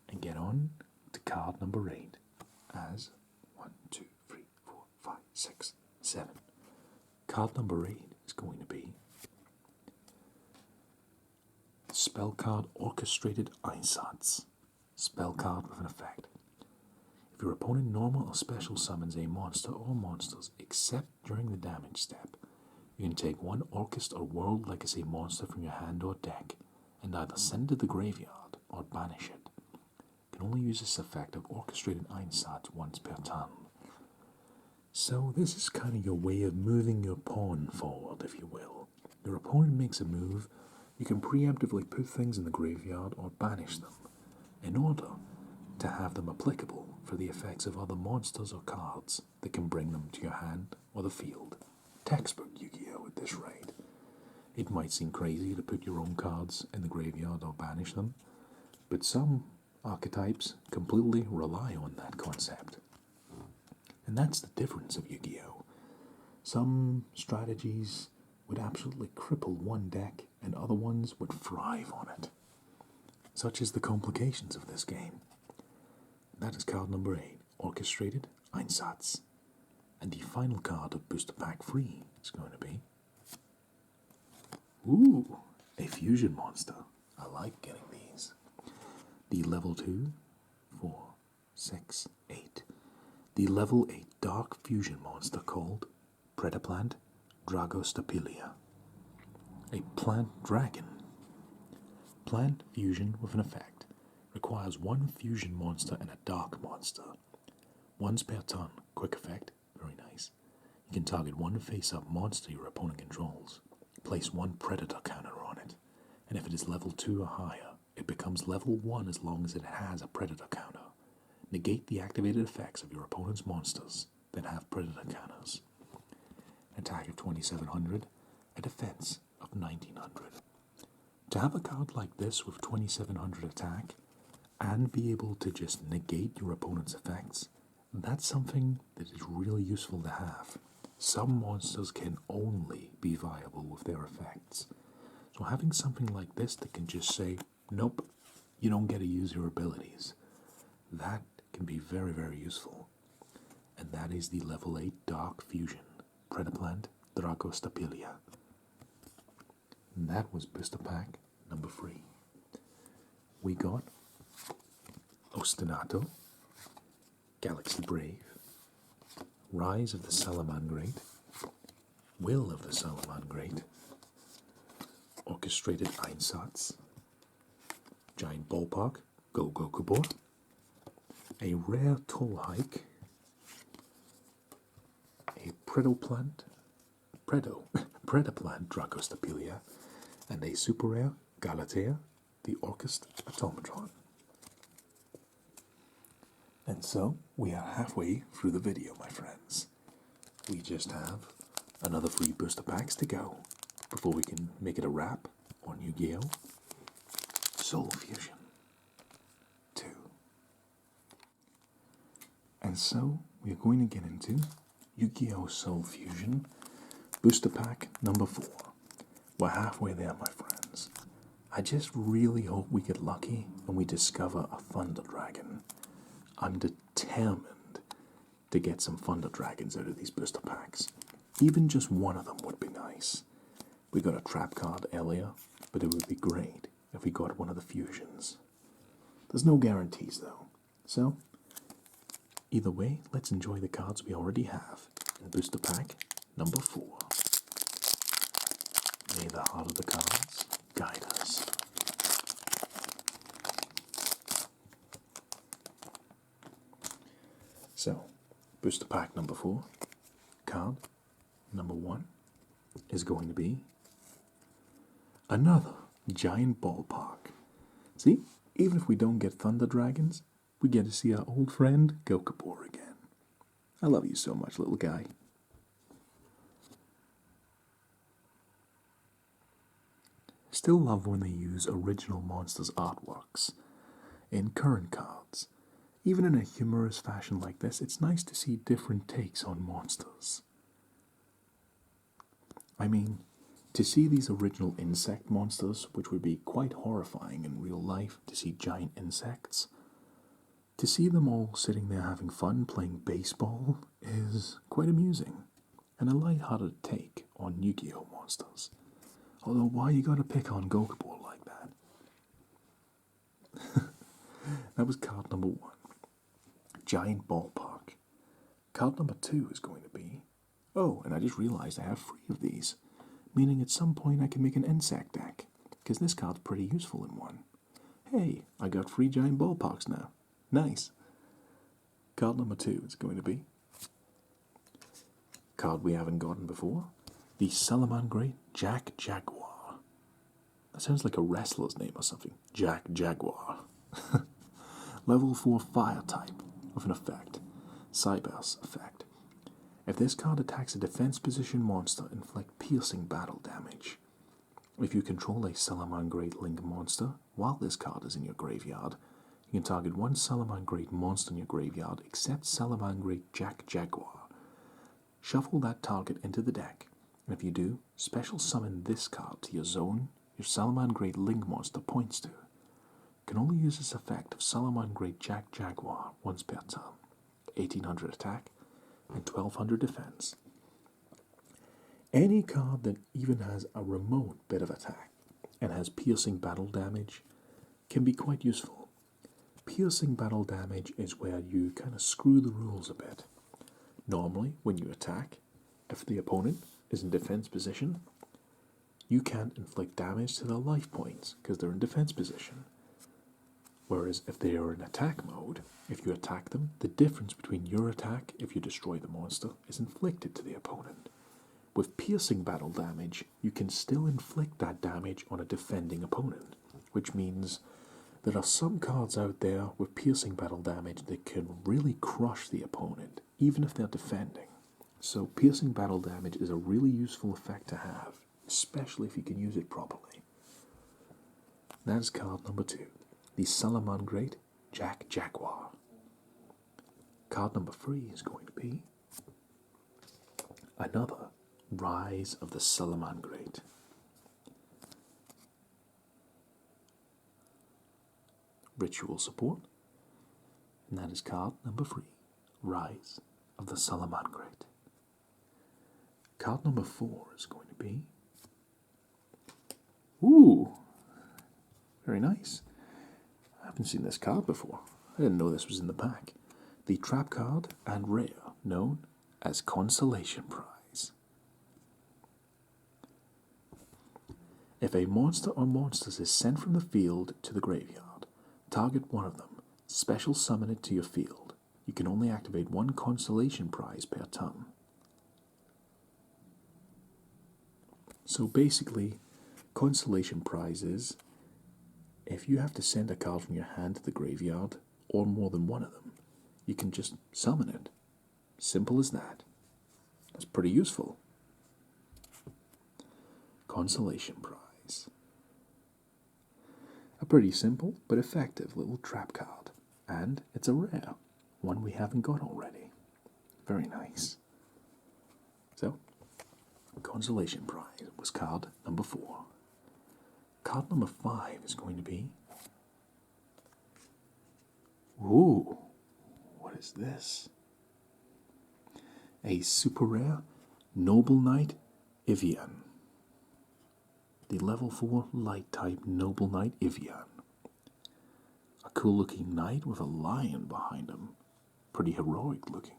And get on to card number 8 as 1, 2, 3, 4, 5, 6, 7. Card number 8 is going to be spell card Orchestrated Einsatz. Spell card with an effect. If your opponent normal or special summons a monster or monsters except during the damage step, you can take one Orcust or World Legacy monster from your hand or deck and either send it to the graveyard or banish it. You can only use this effect of Orchestrated Einsatz once per turn. So this is kind of your way of moving your pawn forward, if you will. Your opponent makes a move, you can preemptively put things in the graveyard or banish them, in order to have them applicable for the effects of other monsters or cards that can bring them to your hand or the field. Textbook Yu-Gi-Oh! At this rate. It might seem crazy to put your own cards in the graveyard or banish them, but some archetypes completely rely on that concept. And that's the difference of Yu-Gi-Oh! Some strategies would absolutely cripple one deck, and other ones would thrive on it. Such is the complications of this game. That is card number 8, Orchestrated Einsatz. And the final card of Booster Pack 3 is going to be... Ooh, a fusion monster. I like getting these. The level 2, 4, 6, 8. The level 8 dark fusion monster called Predaplant Dragostapilia. A plant dragon. Plant fusion with an effect. Requires one fusion monster and a dark monster. Once per turn, quick effect, very nice. You can target one face-up monster your opponent controls. Place one predator counter on it, and if it is level 2 or higher, it becomes level 1 as long as it has a predator counter. Negate the activated effects of your opponent's monsters that have predator counters. Attack of 2700, a defense of 1900. To have a card like this with 2700 attack, and be able to just negate your opponent's effects, That's something that is really useful to have. Some monsters can only be viable with their effects. So having something like this that can just say, nope, you don't get to use your abilities, that can be very, very useful. And that is the level 8 Dark Fusion, Predaplant Dragostapilia. And that was booster pack number 3. We got Ostinato, Galaxy Brave, Rise of the Salamangreat, Will of the Salamangreat, Orchestrated Einsatz, Giant Ballpark, Gokubor, a rare Tollhike, a Predaplant Dragostapilia, and a super rare Galatea, the Orchest Automatron. And so, we are halfway through the video, my friends. We just have another 3 booster packs to go before we can make it a wrap on Yu-Gi-Oh! Soul Fusion 2. And so, we are going to get into Yu-Gi-Oh! Soul Fusion booster pack number 4. We're halfway there, my friends. I just really hope we get lucky and we discover a Thunder Dragon. I'm determined to get some Thunder Dragons out of these booster packs. Even just one of them would be nice. We got a trap card earlier, but it would be great if we got one of the fusions. There's no guarantees though. So, either way, let's enjoy the cards we already have in booster pack number 4. May the heart of the cards guide us. So, booster pack number 4, card number 1 is going to be another Giant Ballpark. See, even if we don't get Thunder Dragons, we get to see our old friend Gokubor again. I love you so much, little guy. Still love when they use original monsters' artworks in current cards. Even in a humorous fashion like this, it's nice to see different takes on monsters. I mean, to see these original insect monsters, which would be quite horrifying in real life, to see giant insects, to see them all sitting there having fun playing baseball is quite amusing, and a light-hearted take on Yu-Gi-Oh! Monsters. Although, why you gotta pick on Gokubor like that? That was card number 1. Giant Ballpark. Card number 2 is going to be... Oh, and I just realized I have 3 of these, meaning at some point I can make an insect deck, because this card's pretty useful in one. Hey, I got 3 Giant Ballparks now. Nice. Card number 2 is going to be... Card we haven't gotten before. The Salamangreat Jack Jaguar. That sounds like a wrestler's name or something. Jack Jaguar. Level 4 fire type with an effect. Cyberse effect. If this card attacks a defense position monster, inflict piercing battle damage. If you control a Salamangreat Link monster, while this card is in your graveyard, you can target one Salamangreat monster in your graveyard except Salamangreat Jack Jaguar. Shuffle that target into the deck, and if you do, special summon this card to your zone your Salamangreat Link monster points to. Can only use this effect of Salamangreat Jack Jaguar once per turn. 1800 attack and 1200 defense. Any card that even has a remote bit of attack and has piercing battle damage can be quite useful. Piercing battle damage is where you kind of screw the rules a bit. Normally, when you attack, if the opponent is in defense position, you can't inflict damage to their life points because they're in defense position. Whereas if they are in attack mode, if you attack them, the difference between your attack, if you destroy the monster, is inflicted to the opponent. With piercing battle damage, you can still inflict that damage on a defending opponent, which means there are some cards out there with piercing battle damage that can really crush the opponent, even if they're defending. So piercing battle damage is a really useful effect to have, especially if you can use it properly. That is card number 2. The Salamangreat Jack Jaguar. Card number 3 is going to be another Rise of the Salamangreat. Ritual support, and that is card number 3, Rise of the Salamangreat. Card number 4 is going to be, ooh, very nice. I haven't seen this card before. I didn't know this was in the pack. The trap card and rare known as Consolation Prize. If a monster or monsters is sent from the field to the graveyard, target one of them, special summon it to your field. You can only activate one Consolation Prize per turn. So basically, Consolation Prizes, if you have to send a card from your hand to the graveyard, or more than one of them, you can just summon it. Simple as that. That's pretty useful. Consolation Prize. A pretty simple but effective little trap card. And it's a rare, one we haven't got already. Very nice. So, Consolation Prize was card number 4. Card number 5 is going to be... Ooh, what is this? A super rare Noble Knight Evian. The level 4 light type Noble Knight Evian. A cool looking knight with a lion behind him. Pretty heroic looking.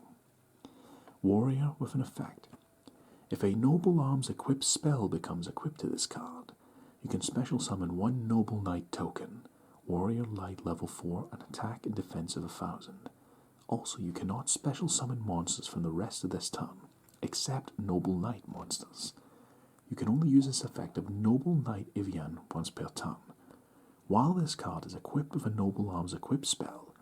Warrior with an effect. If a Noble Arms equipped spell becomes equipped to this card, you can special summon one Noble Knight token. Warrior light level 4, an attack and defense of 1,000. Also, you cannot special summon monsters from the rest of this turn, except Noble Knight monsters. You can only use this effect of Noble Knight Evian once per turn. While this card is equipped with a Noble Arms equipped spell,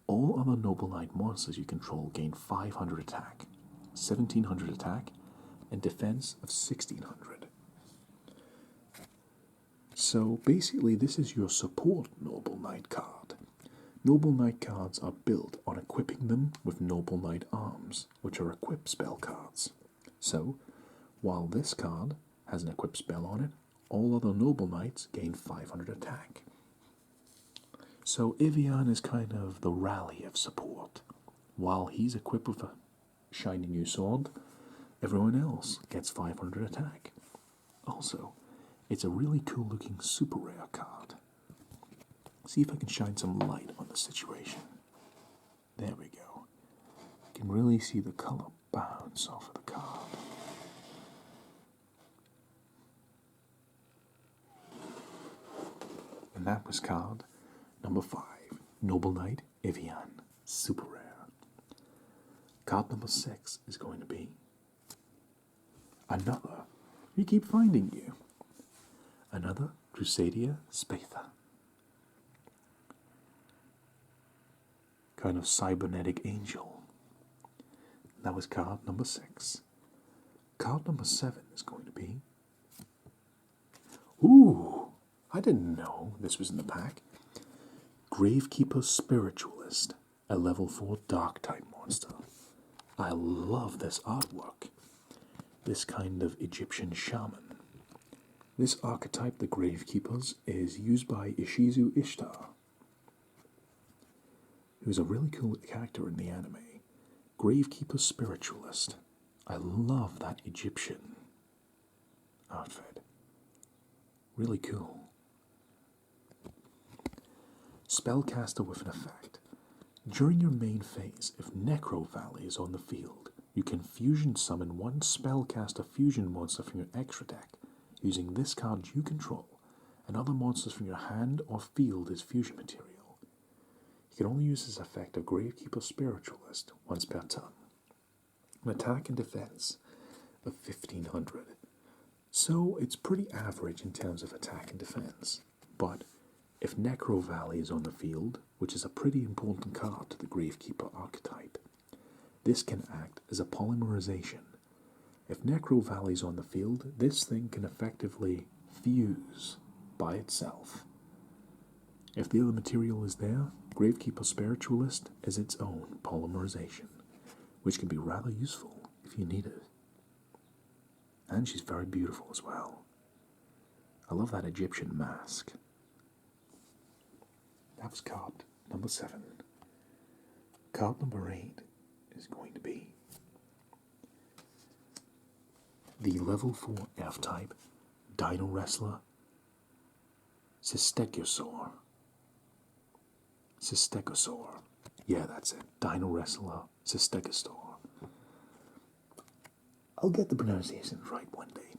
all other Noble Knight monsters you control gain 500 attack, 1,700 attack, and defense of 1,600. So basically this is your support Noble Knight card. Noble Knight cards are built on equipping them with Noble Knight Arms, which are equipped spell cards. So, while this card has an equipped spell on it, all other Noble Knights gain 500 attack. So Evian is kind of the rally of support. While he's equipped with a shiny new sword, everyone else gets 500 attack. Also, it's a really cool looking super rare card. See if I can shine some light on the situation. There we go. You can really see the color bounce off of the card. And that was card number 5, Noble Knight Evian, super rare. Card number 6 is going to be another, we keep finding you, another Crusadia Spatha. Kind of cybernetic angel. That was card number 6. Card number 7 is going to be... Ooh, I didn't know this was in the pack. Gravekeeper Spiritualist, a level 4 dark type monster. I love this artwork. This kind of Egyptian shaman. This archetype, the Gravekeepers, is used by Ishizu Ishtar, who's a really cool character in the anime. Gravekeeper Spiritualist. I love that Egyptian outfit. Really cool. Spellcaster with an effect. During your main phase, if Necro Valley is on the field, you can fusion summon one Spellcaster fusion monster from your extra deck using this card you control, and other monsters from your hand or field as fusion material. You can only use this effect of Gravekeeper Spiritualist once per turn. An attack and defense of 1,500. So it's pretty average in terms of attack and defense. But if Necro Valley is on the field, which is a pretty important card to the Gravekeeper archetype, this can act as a polymerization. If Necro Valley is on the field, this thing can effectively fuse by itself. If the other material is there, Gravekeeper Spiritualist is its own polymerization, which can be rather useful if you need it. And she's very beautiful as well. I love that Egyptian mask. That was card number 7. Card number 8 is going to be the level 4 F-type Dino Wrestler Cystegosaur. Yeah, that's it. Dino Wrestler Cystegosaur. I'll get the pronunciations right one day.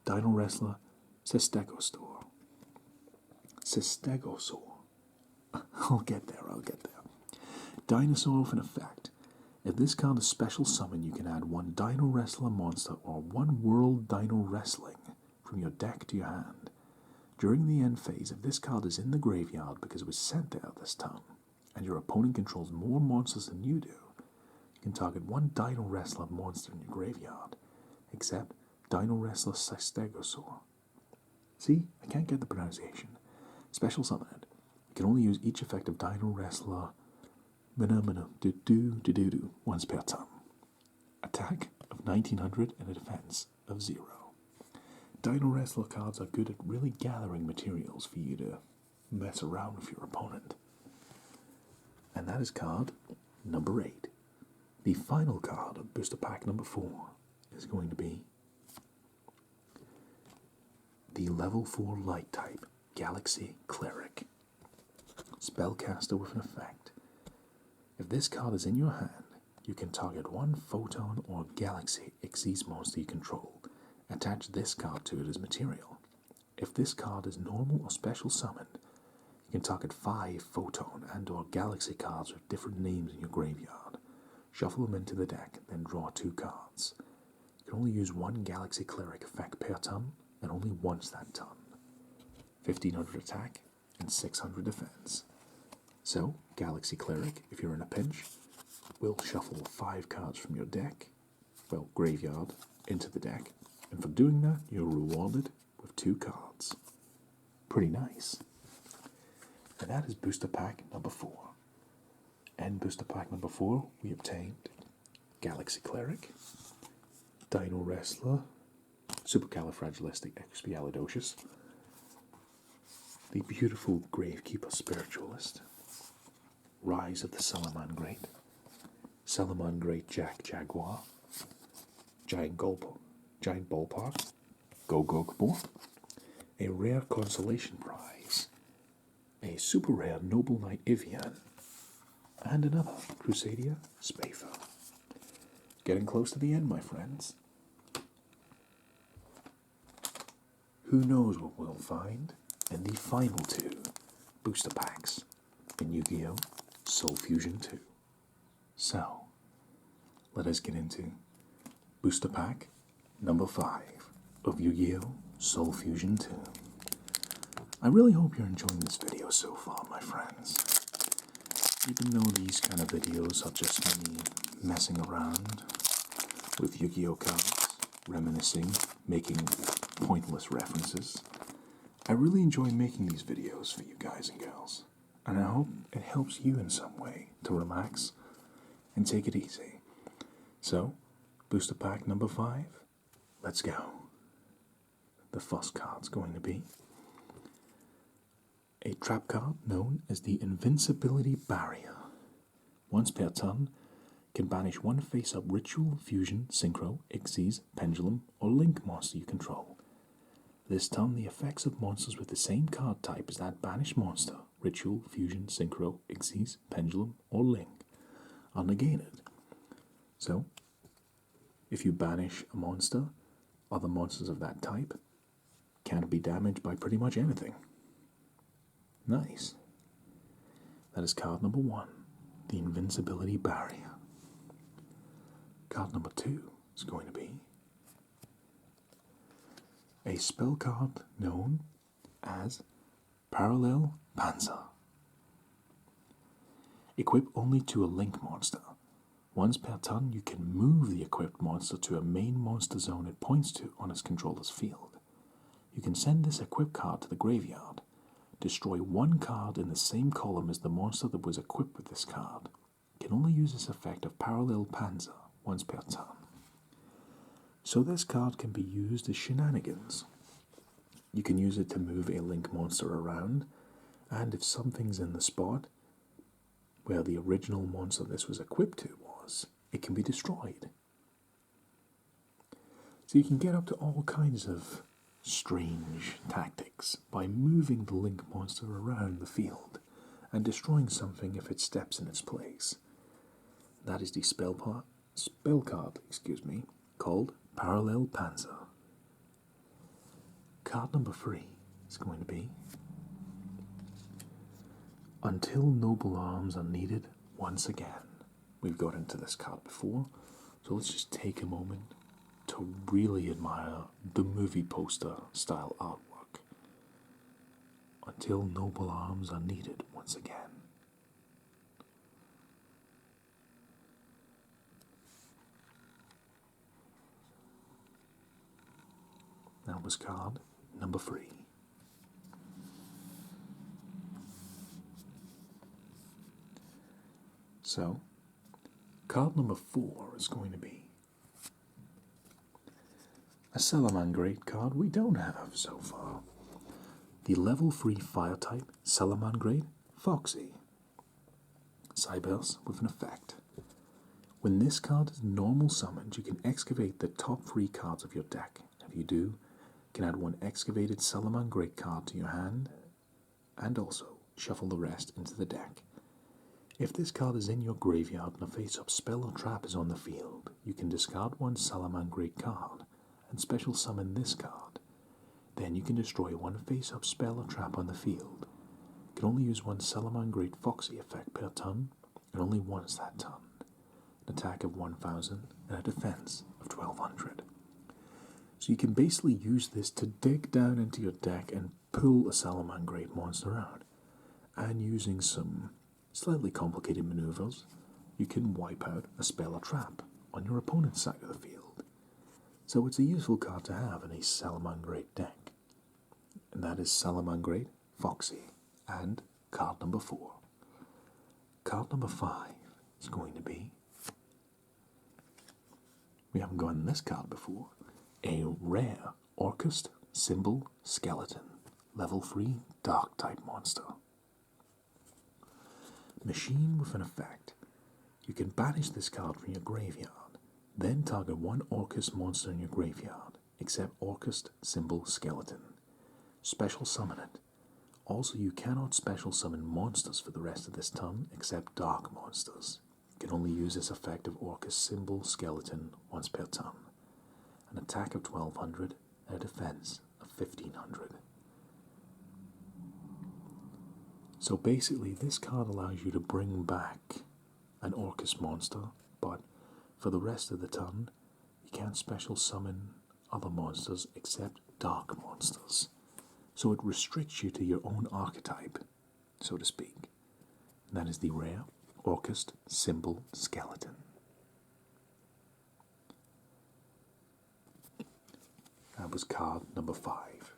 Dino Wrestler Cystegosaur. I'll get there. Dinosaur with an effect. If this card is special summon, you can add 1 Dino Wrestler monster or 1 World Dino Wrestling from your deck to your hand. During the end phase, if this card is in the graveyard because it was sent there this turn, and your opponent controls more monsters than you do, you can target 1 Dino Wrestler monster in your graveyard, except Dino Wrestler Cystegosaur. See, I can't get the pronunciation. Special summon it. You can only use each effect of Dino Wrestler once per turn. Attack of 1900 and a defense of 0. Dino Wrestler cards are good at really gathering materials for you to mess around with your opponent. And that is card number 8. The final card of booster pack number 4 is going to be the level 4 light type Galaxy Cleric. Spellcaster with an effect. If this card is in your hand, you can target 1 Photon or Galaxy Xyz monster you control. Attach this card to it as material. If this card is normal or special summoned, you can target 5 Photon and or Galaxy cards with different names in your graveyard. Shuffle them into the deck, then draw 2 cards. You can only use 1 Galaxy Cleric effect per turn, and only once that turn. 1500 attack and 600 defense. So, Galaxy Cleric, if you're in a pinch, will shuffle 5 cards from your deck, graveyard, into the deck, and for doing that, you're rewarded with 2 cards. Pretty nice. And that is booster pack number 4. And booster pack number 4, we obtained Galaxy Cleric, Dino Wrestler, Supercalifragilisticexpialidocious, the beautiful Gravekeeper Spiritualist, Rise of the Salaman Great Jack Jaguar, Giant Ballpark, Gogokbor, a rare consolation prize, a super rare Noble Knight Evian, and another Crusadia Spather. Getting close to the end, my friends. Who knows what we'll find in the final 2 booster packs in Yu-Gi-Oh! Soul Fusion 2. So, let us get into booster pack number 5 of Yu-Gi-Oh! Soul Fusion 2. I really hope you're enjoying this video so far, my friends. Even though these kind of videos are just me messing around with Yu-Gi-Oh! Cards, reminiscing, making pointless references, I really enjoy making these videos for you guys and girls, and I hope it helps you in some way to relax and take it easy. So, booster pack number 5, let's go. The first card's going to be a trap card known as the Invincibility Barrier. Once per turn, can banish 1 face-up Ritual, Fusion, Synchro, Xyz, Pendulum, or Link monster you control. This turn, the effects of monsters with the same card type as that banished monster, Ritual, Fusion, Synchro, Xyz, Pendulum, or Link, are negated. So, if you banish a monster, other monsters of that type can't be damaged by pretty much anything. Nice. That is card number 1, the Invincibility Barrier. Card number 2 is going to be a spell card known as Parallel Panzer. Equip only to a Link monster. Once per turn, you can move the equipped monster to a main monster zone it points to on its controller's field. You can send this equipped card to the graveyard. Destroy one card in the same column as the monster that was equipped with this card. Can only use this effect of Parallel Panzer once per turn. So this card can be used as shenanigans. You can use it to move a link monster around, and if something's in the spot where the original monster this was equipped to was, it can be destroyed. So you can get up to all kinds of strange tactics by moving the link monster around the field and destroying something if it steps in its place. That is the spell card, called Parallel Panzer. Card number 3 is going to be Until Noble Arms Are Needed Once Again. We've got into this card before, so let's just take a moment to really admire the movie poster style artwork. Until Noble Arms Are Needed Once Again. That was card number 3. So, card number 4 is going to be a Salamangreat card we don't have so far. The level 3 fire type Salamangreat Foxy. Cyberse with an effect. When this card is normal summoned, you can excavate the top 3 cards of your deck. If you do, you can add 1 excavated Salamangreat card to your hand, and also shuffle the rest into the deck. If this card is in your graveyard and a face-up spell or trap is on the field, you can discard 1 Salamangreat card and special summon this card. Then you can destroy 1 face-up spell or trap on the field. You can only use 1 Salamangreat Foxy effect per turn, and only once that turn. An attack of 1,000 and a defense of 1,200. So you can basically use this to dig down into your deck and pull a Salamangreat monster out. And using some slightly complicated maneuvers, you can wipe out a spell or trap on your opponent's side of the field. So it's a useful card to have in a Salamangreat deck. And that is Salamangreat Foxy, and card number 4. Card number 5 is going to be, we haven't gotten this card before, a rare Orcust Symbol Skeleton, level 3 Dark type monster. Machine with an effect. You can banish this card from your graveyard, then target 1 Orcust monster in your graveyard, except Orcust Symbol Skeleton. Special summon it. Also, you cannot special summon monsters for the rest of this turn, except dark monsters. You can only use this effect of Orcust Symbol Skeleton once per turn. An attack of 1,200 and a defense of 1,500. So basically, this card allows you to bring back an Orcust monster, but for the rest of the turn, you can't special summon other monsters except dark monsters. So it restricts you to your own archetype, so to speak. And that is the rare Orcust Symbol Skeleton. That was card number 5.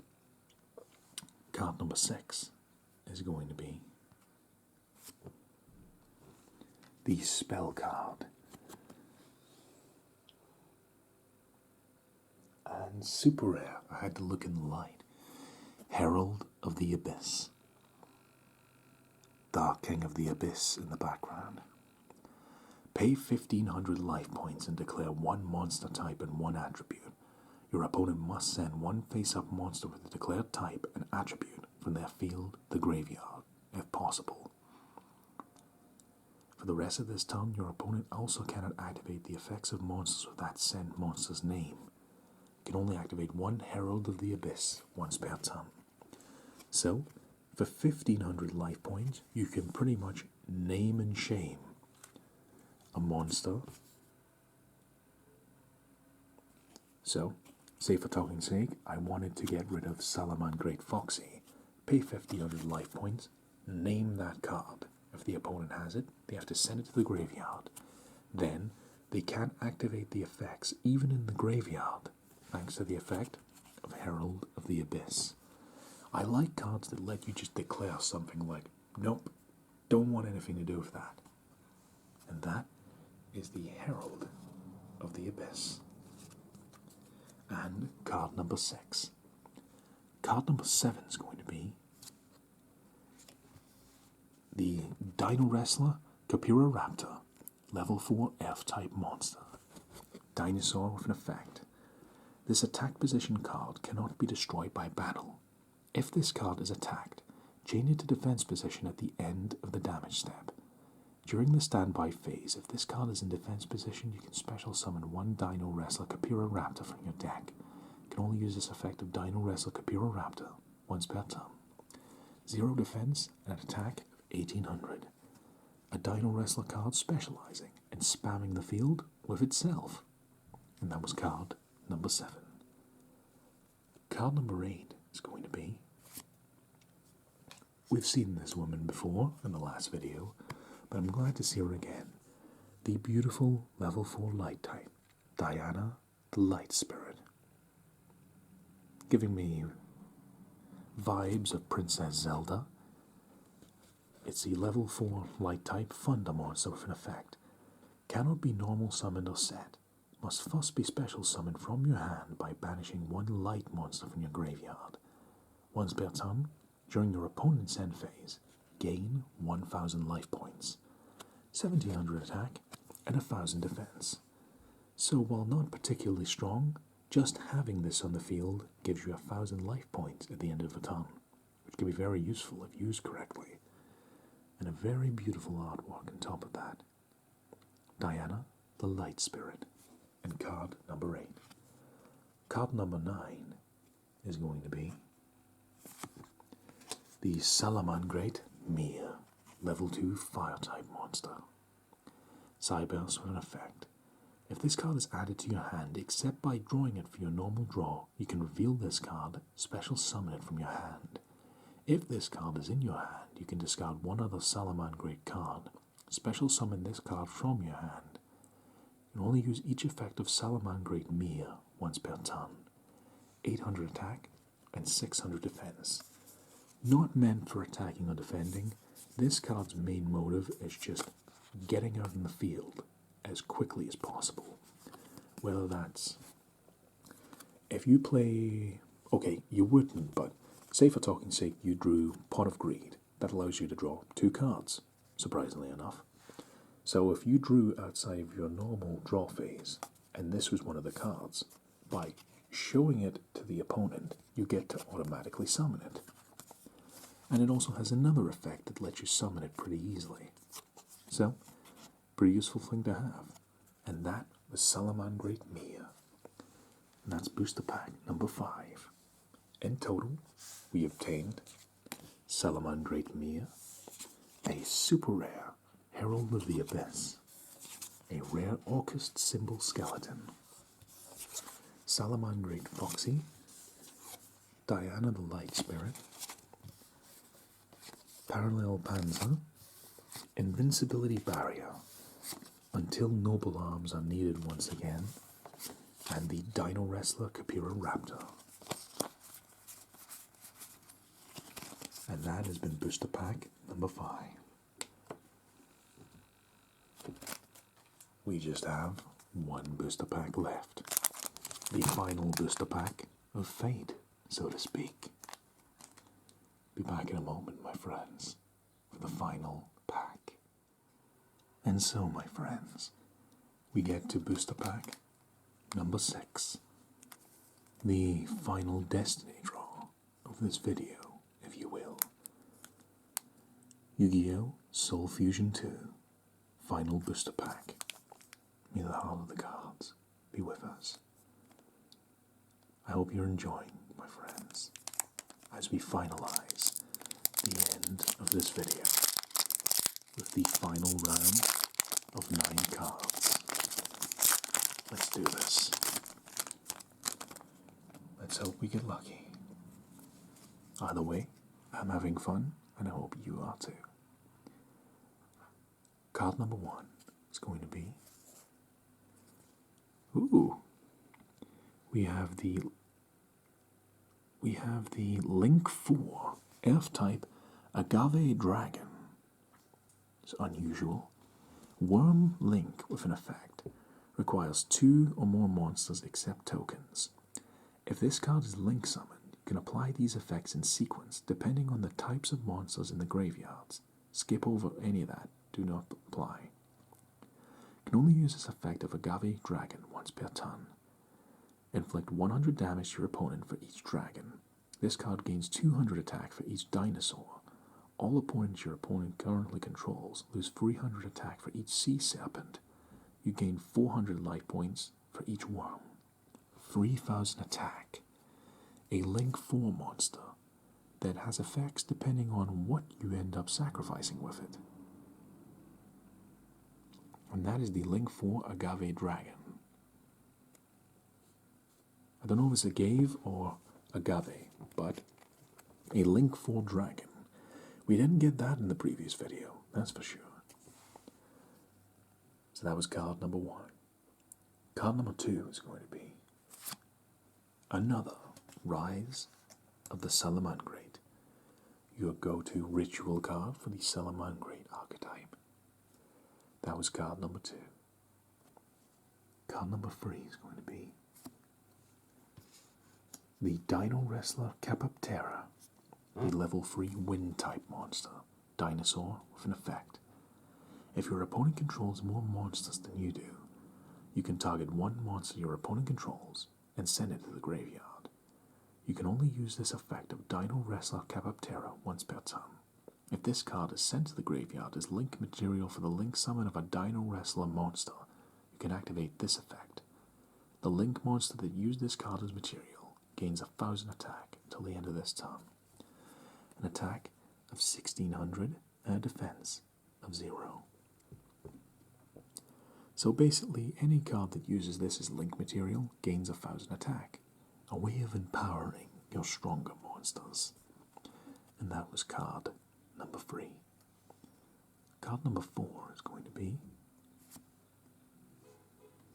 Card number 6 is going to be the spell card. And super rare, I had to look in the light. Herald of the Abyss. Dark King of the Abyss in the background. Pay 1,500 life points and declare 1 monster type and 1 attribute. Your opponent must send 1 face-up monster with the declared type and attribute from their field to graveyard, if possible. For the rest of this turn, your opponent also cannot activate the effects of monsters with that sent monster's name. You can only activate 1 Herald of the Abyss once per turn. So, for 1,500 life points, you can pretty much name and shame a monster. So, say for talking's sake, I wanted to get rid of Salamangreat Foxy. Pay 1,500 life points, name that card. If the opponent has it, they have to send it to the graveyard. Then, they can't activate the effects even in the graveyard, thanks to the effect of Herald of the Abyss. I like cards that let you just declare something like, nope, don't want anything to do with that. And that is the Herald of the Abyss. And card number 6. Card number 7 is going to be the Dino Wrestler Capura Raptor, level 4 F-type monster. Dinosaur with an effect. This attack position card cannot be destroyed by battle. If this card is attacked, change it to defense position at the end of the damage step. During the standby phase, if this card is in defense position, you can special summon one Dino Wrestler Capura Raptor from your deck. You can only use this effect of Dino Wrestler Capura Raptor once per turn. 0 defense and an attack of 1800. A Dino Wrestler card specializing in spamming the field with itself. And that was card number 7. Card number 8 is going to be... We've seen this woman before in the last video, but I'm glad to see her again. The beautiful level 4 light type, Diana the Light Spirit. Giving me vibes of Princess Zelda. It's the level 4 light type Thunder monster with an effect. Cannot be normal summoned or set. Must first be special summoned from your hand by banishing one light monster from your graveyard. Once per turn, during your opponent's end phase, gain 1000 life points, 1700 attack, and 1000 defense. So while not particularly strong, just having this on the field gives you 1000 life points at the end of a turn, which can be very useful if used correctly. And a very beautiful artwork on top of that. Diana the Light Spirit. And card number 8. Card number 9 is going to be the Salamangreat Mia, level 2 fire-type monster. Cyburst with an effect. If this card is added to your hand, except by drawing it for your normal draw, you can reveal this card, special summon it from your hand. If this card is in your hand, you can discard one other Salamangreat card, special summon this card from your hand. You can only use each effect of Salamangreat Mia once per turn. 800 attack and 600 defense. Not meant for attacking or defending, this card's main motive is just getting out in the field as quickly as possible. Whether that's... If you play... Okay, you wouldn't, but say for talking's sake you drew Pot of Greed. That allows you to draw 2 cards, surprisingly enough. So if you drew outside of your normal draw phase, and this was one of the cards, by showing it to the opponent, you get to automatically summon it. And it also has another effect that lets you summon it pretty easily. So, pretty useful thing to have. And that was Salamangreat Mia. And that's booster pack number 5. In total, we obtained Salamangreat Mia, a super rare Herald of the Abyss, a rare Orcust symbol skeleton, Salamangreat Foxy, Diana the Light Spirit, Parallel Panzer, Invincibility Barrier, Until Noble Arms Are Needed Once Again, and the Dino Wrestler Capura Raptor. And that has been booster pack number 5. We just have one booster pack left. The final booster pack of fate, so to speak. Be back in a moment, my friends, for the final pack. And so, my friends, we get to booster pack number 6. The final destiny draw of this video, if you will. Yu-Gi-Oh! Soul Fusion 2, final booster pack. May the heart of the cards be with us. I hope you're enjoying, my friends, as we finalize the end of this video with the final round of 9 cards. Let's do this. Let's hope we get lucky. Either way, I'm having fun, and I hope you are too. Card number 1 is going to be... Ooh! We have the we have the Link 4 Earth-type Agave Dragon. It's unusual. Worm Link with an effect. Requires 2 or more monsters except tokens. If this card is Link summoned, you can apply these effects in sequence depending on the types of monsters in the graveyards. Skip over any of that. Do not apply. You can only use this effect of Agave Dragon once per turn. Inflict 100 damage to your opponent for each dragon. This card gains 200 attack for each dinosaur. All opponents your opponent currently controls lose 300 attack for each sea serpent. You gain 400 life points for each worm. 3000 attack. A Link 4 monster that has effects depending on what you end up sacrificing with it. And that is the Link 4 Agave Dragon. I don't know if it's agave or agave, but a Link 4 Dragon. We didn't get that in the previous video, that's for sure. So that was card number 1. Card number 2 is going to be another Rise of the Salamangreat. Your go-to ritual card for the Salamangreat archetype. That was card number 2. Card number 3 is going to be the Dino Wrestler Capoptera, a level 3 wind type monster, dinosaur with an effect. If your opponent controls more monsters than you do, you can target one monster your opponent controls and send it to the graveyard. You can only use this effect of Dino Wrestler Capoptera once per turn. If this card is sent to the graveyard as link material for the link summon of a Dino Wrestler monster, you can activate this effect. The link monster that used this card as material gains 1000 attack until the end of this turn. An attack of 1600 and a defense of 0. So basically, any card that uses this as link material gains 1000 attack. A way of empowering your stronger monsters. And that was card number 3. Card number 4 is going to be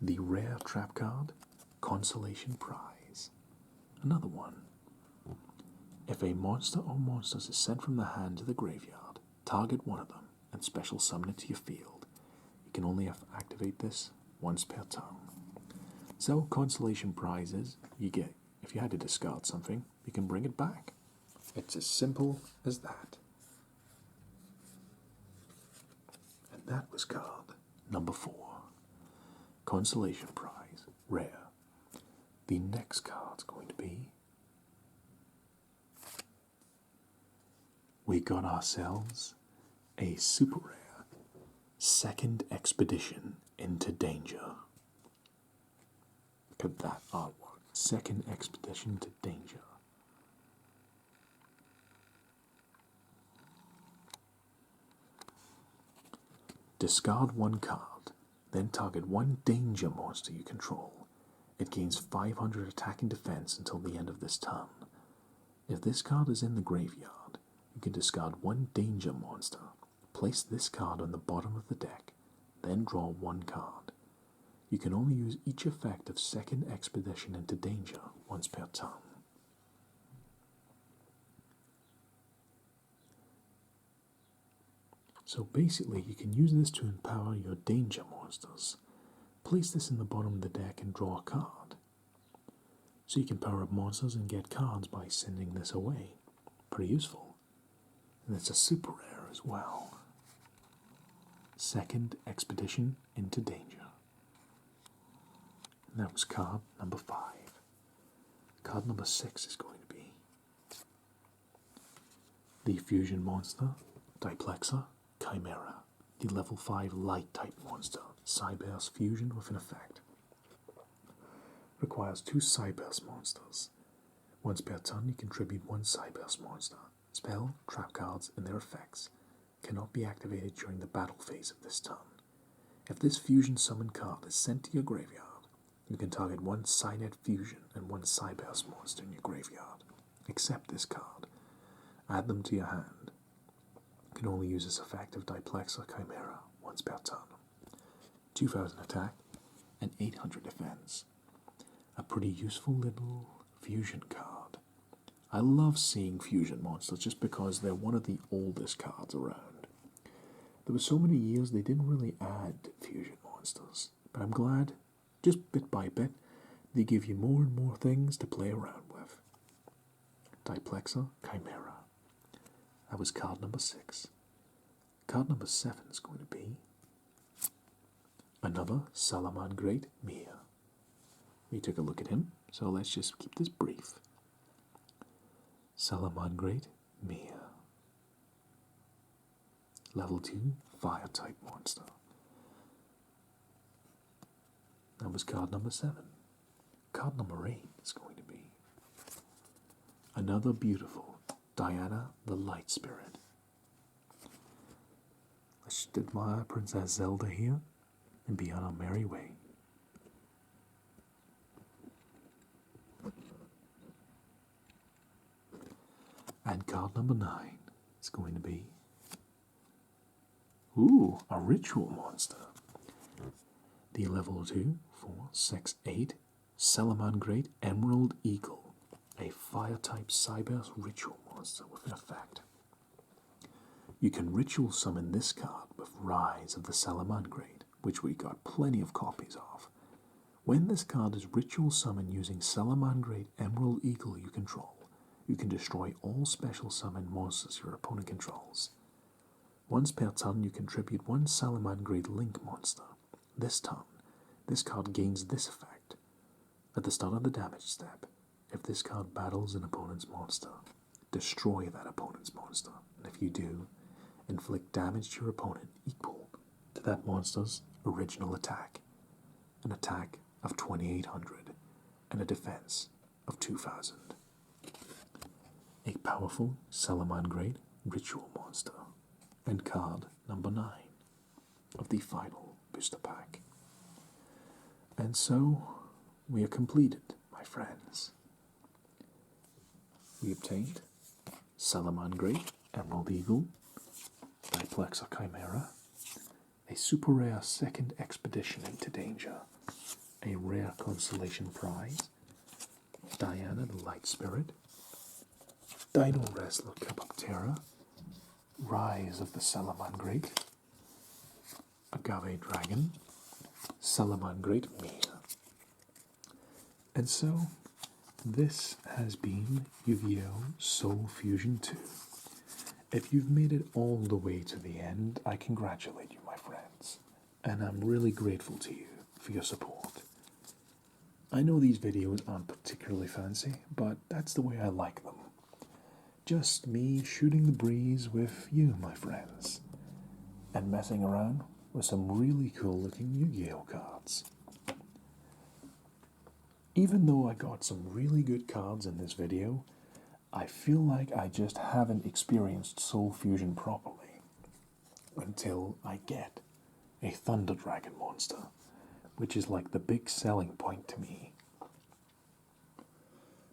the rare trap card, Consolation Prize. Another one. If a monster or monsters is sent from the hand to the graveyard, target one of them and special summon it to your field. You can only activate this once per turn. So Consolation Prizes, you get, if you had to discard something, you can bring it back. It's as simple as that. And that was card number 4. Consolation Prize, rare. The next card's going to be, we got ourselves a super rare Second Expedition into Danger. Look at that artwork. Second Expedition to Danger. Discard one card, then target one danger monster you control. It gains 500 attack and defense until the end of this turn. If this card is in the graveyard, you can discard one danger monster, place this card on the bottom of the deck, then draw one card. You can only use each effect of Second Expedition into Danger once per turn. So basically, you can use this to empower your danger monsters. Place this in the bottom of the deck and draw a card. So you can power up monsters and get cards by sending this away. Pretty useful. And it's a super rare as well. Second Expedition into Danger. And that was card number 5. Card number 6 is going to be the Fusion Monster, Diplexer, Chimera. The level 5 light type monster, Cyberse Fusion with an effect. Requires 2 Cyberse monsters. Once per turn, you contribute 1 Cyberse monster. Spell, trap cards, and their effects cannot be activated during the battle phase of this turn. If this fusion summon card is sent to your graveyard, you can target 1 Cynet Fusion and 1 Cyberse monster in your graveyard. Accept this card. Add them to your hand. You can only use this effect of Diplexer Chimera once per turn. 2000 attack and 800 defense. A pretty useful little fusion card. I love seeing fusion monsters just because they're one of the oldest cards around. There were so many years they didn't really add fusion monsters, but I'm glad, just bit by bit, they give you more and more things to play around with. Diplexer Chimera. That was card number 6. Card number 7 is going to be another Salamangreat Mia. We took a look at him, so let's just keep this brief. Salamangreat Mia. Level 2 Fire type monster. That was card number 7. Card number 8 is going to be another beautiful Diana the Light Spirit. Let's just admire Princess Zelda here and be on our merry way. And card number 9 is going to be, ooh, a ritual monster. The level 2, 4, 6, 8 Salamangreat Emerald Eagle, a fire type Cyberse ritual monster with an effect. You can ritual summon this card with Rise of the Salamangreat, which we got plenty of copies of. When this card is ritual summoned using Salamangreat Emerald Eagle you control, you can destroy all special summon monsters your opponent controls. Once per turn, you contribute 1 Salamangreat Link monster. This turn, this card gains this effect. At the start of the damage step, if this card battles an opponent's monster, destroy that opponent's monster. And if you do, inflict damage to your opponent equal to that monster's original attack. An attack of 2800 and a defense of 2000. A powerful Salamangreat ritual monster. And card number 9 of the final booster pack. And so we are completed, my friends. We obtained Salamangreat Emerald Eagle, Diplexer Chimera, a super rare second expedition into danger, a rare constellation prize, Diana the Light Spirit, Dino Wrestler Capoptera, Rise of the Salamangreat, Agave Dragon, Salamangreat Mia. And so, this has been Yu-Gi-Oh! Soul Fusion 2. If you've made it all the way to the end, I congratulate you, my friends, and I'm really grateful to you for your support. I know these videos aren't particularly fancy, but that's the way I like them. Just me shooting the breeze with you, my friends, and messing around with some really cool looking Yu-Gi-Oh! Cards. Even though I got some really good cards in this video, I feel like I just haven't experienced Soul Fusion properly until I get a Thunder Dragon monster, which is like the big selling point to me.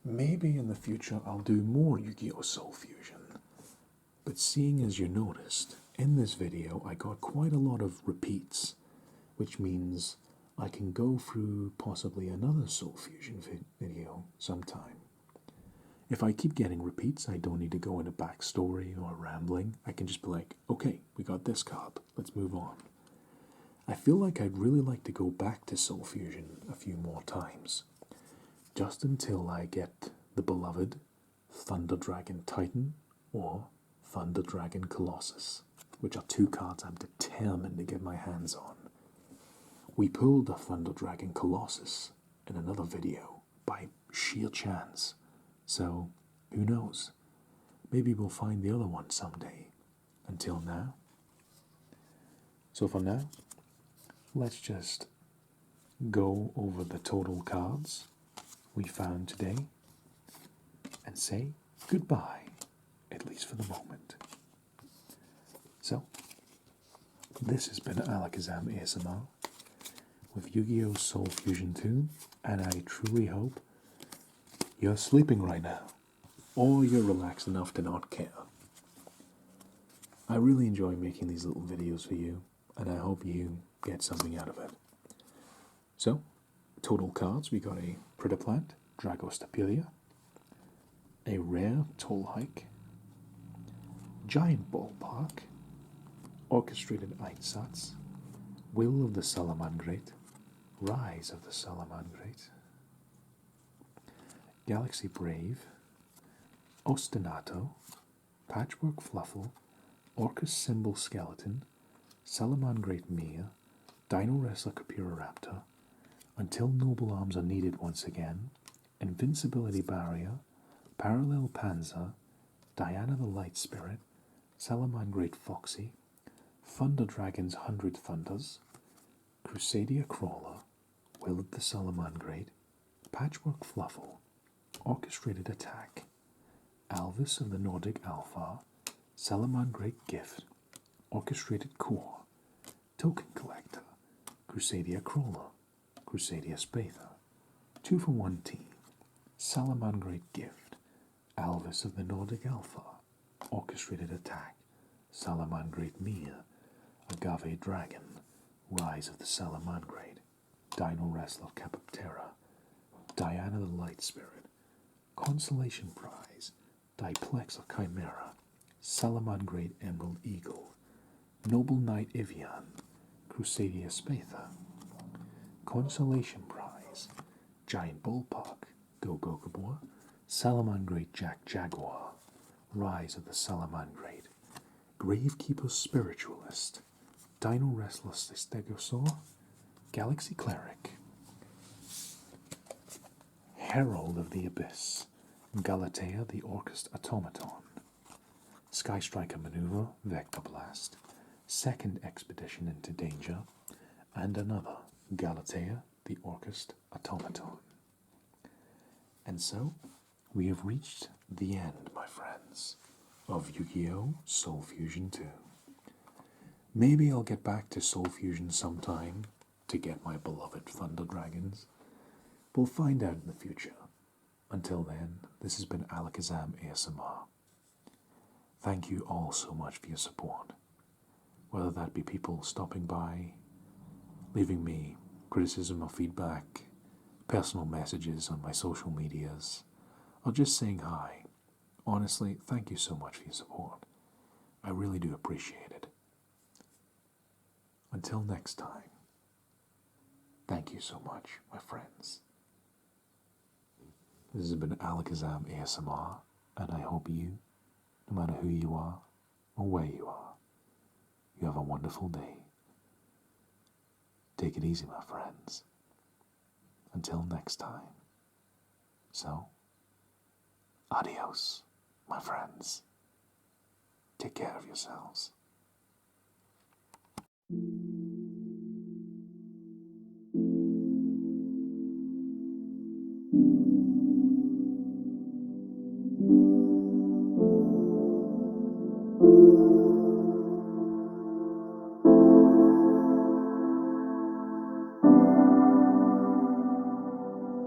Maybe in the future I'll do more Yu-Gi-Oh! Soul Fusion, but seeing as you noticed, in this video I got quite a lot of repeats, which means I can go through possibly another Soul Fusion video sometime. If I keep getting repeats, I don't need to go into backstory or rambling. I can just be like, okay, we got this card, let's move on. I feel like I'd really like to go back to Soul Fusion a few more times, just until I get the beloved Thunder Dragon Titan or Thunder Dragon Colossus, which are 2 cards I'm determined to get my hands on. We pulled the Thunder Dragon Colossus in another video by sheer chance, so who knows? Maybe we'll find the other one someday. Until now. So for now, let's just go over the total cards we found today and say goodbye, at least for the moment. So, this has been Alakazam ASMR with Yu-Gi-Oh! Soul Fusion 2, and I truly hope you're sleeping right now, or you're relaxed enough to not care. I really enjoy making these little videos for you, and I hope you get something out of it. So, total cards, we got a Pridaplant, Dragostapelia, a rare toll hike, giant ballpark, orchestrated Einsatz, will of the Salamangreat, rise of the Salamangreat, galaxy brave, ostinato, patchwork fluffle, orcus symbol skeleton, Salamangreat Mia, Dino Wrestler Capuroraptor, until noble arms are needed once again, invincibility barrier, parallel panzer, Diana the Light Spirit, Salamangreat Foxy, Thunder Dragon's 100 Thunders, Crusadia Crawler, Will of the Salamangreat, Patchwork Fluffle, Orchestrated Attack, Alvis of the Nordic Alpha, Salamangreat Gift, Orchestrated Core, Token Collector, Crusadia Crawler, Crusadia Spather, 2 for 1 team, Salamangreat Gift, Alvis of the Nordic Alpha, Orchestrated Attack, Salamangreat Mia, Agave Dragon, Rise of the Salamangreat, Dino Wrestler Capoptera, Diana the Light Spirit, Consolation Prize, Diplex of Chimera, Salamangreat Emerald Eagle, Noble Knight Evian, Crusadia Spather, Consolation Prize, Giant Ballpark, Go Gokabor, Salamangreat Jack Jaguar, Rise of the Salamangreat, Gravekeeper Spiritualist, Dino Wrestler Stegosaur, Galaxy Cleric, Herald of the Abyss, Galatea the Orcust Automaton, Sky Striker Maneuver, Vector Blast, Second Expedition into Danger, and another, Galatea the Orcust Automaton. And so, we have reached the end, my friends, of Yu-Gi-Oh! Soul Fusion 2. Maybe I'll get back to Soul Fusion sometime to get my beloved Thunder Dragons. We'll find out in the future. Until then, this has been Alakazam ASMR. Thank you all so much for your support. Whether that be people stopping by, leaving me criticism or feedback, personal messages on my social medias, or just saying hi. Honestly, thank you so much for your support. I really do appreciate it. Until next time, thank you so much, my friends. This has been Alakazam ASMR, and I hope you, no matter who you are or where you are, you have a wonderful day. Take it easy, my friends. Until next time. So, adios, my friends. Take care of yourselves.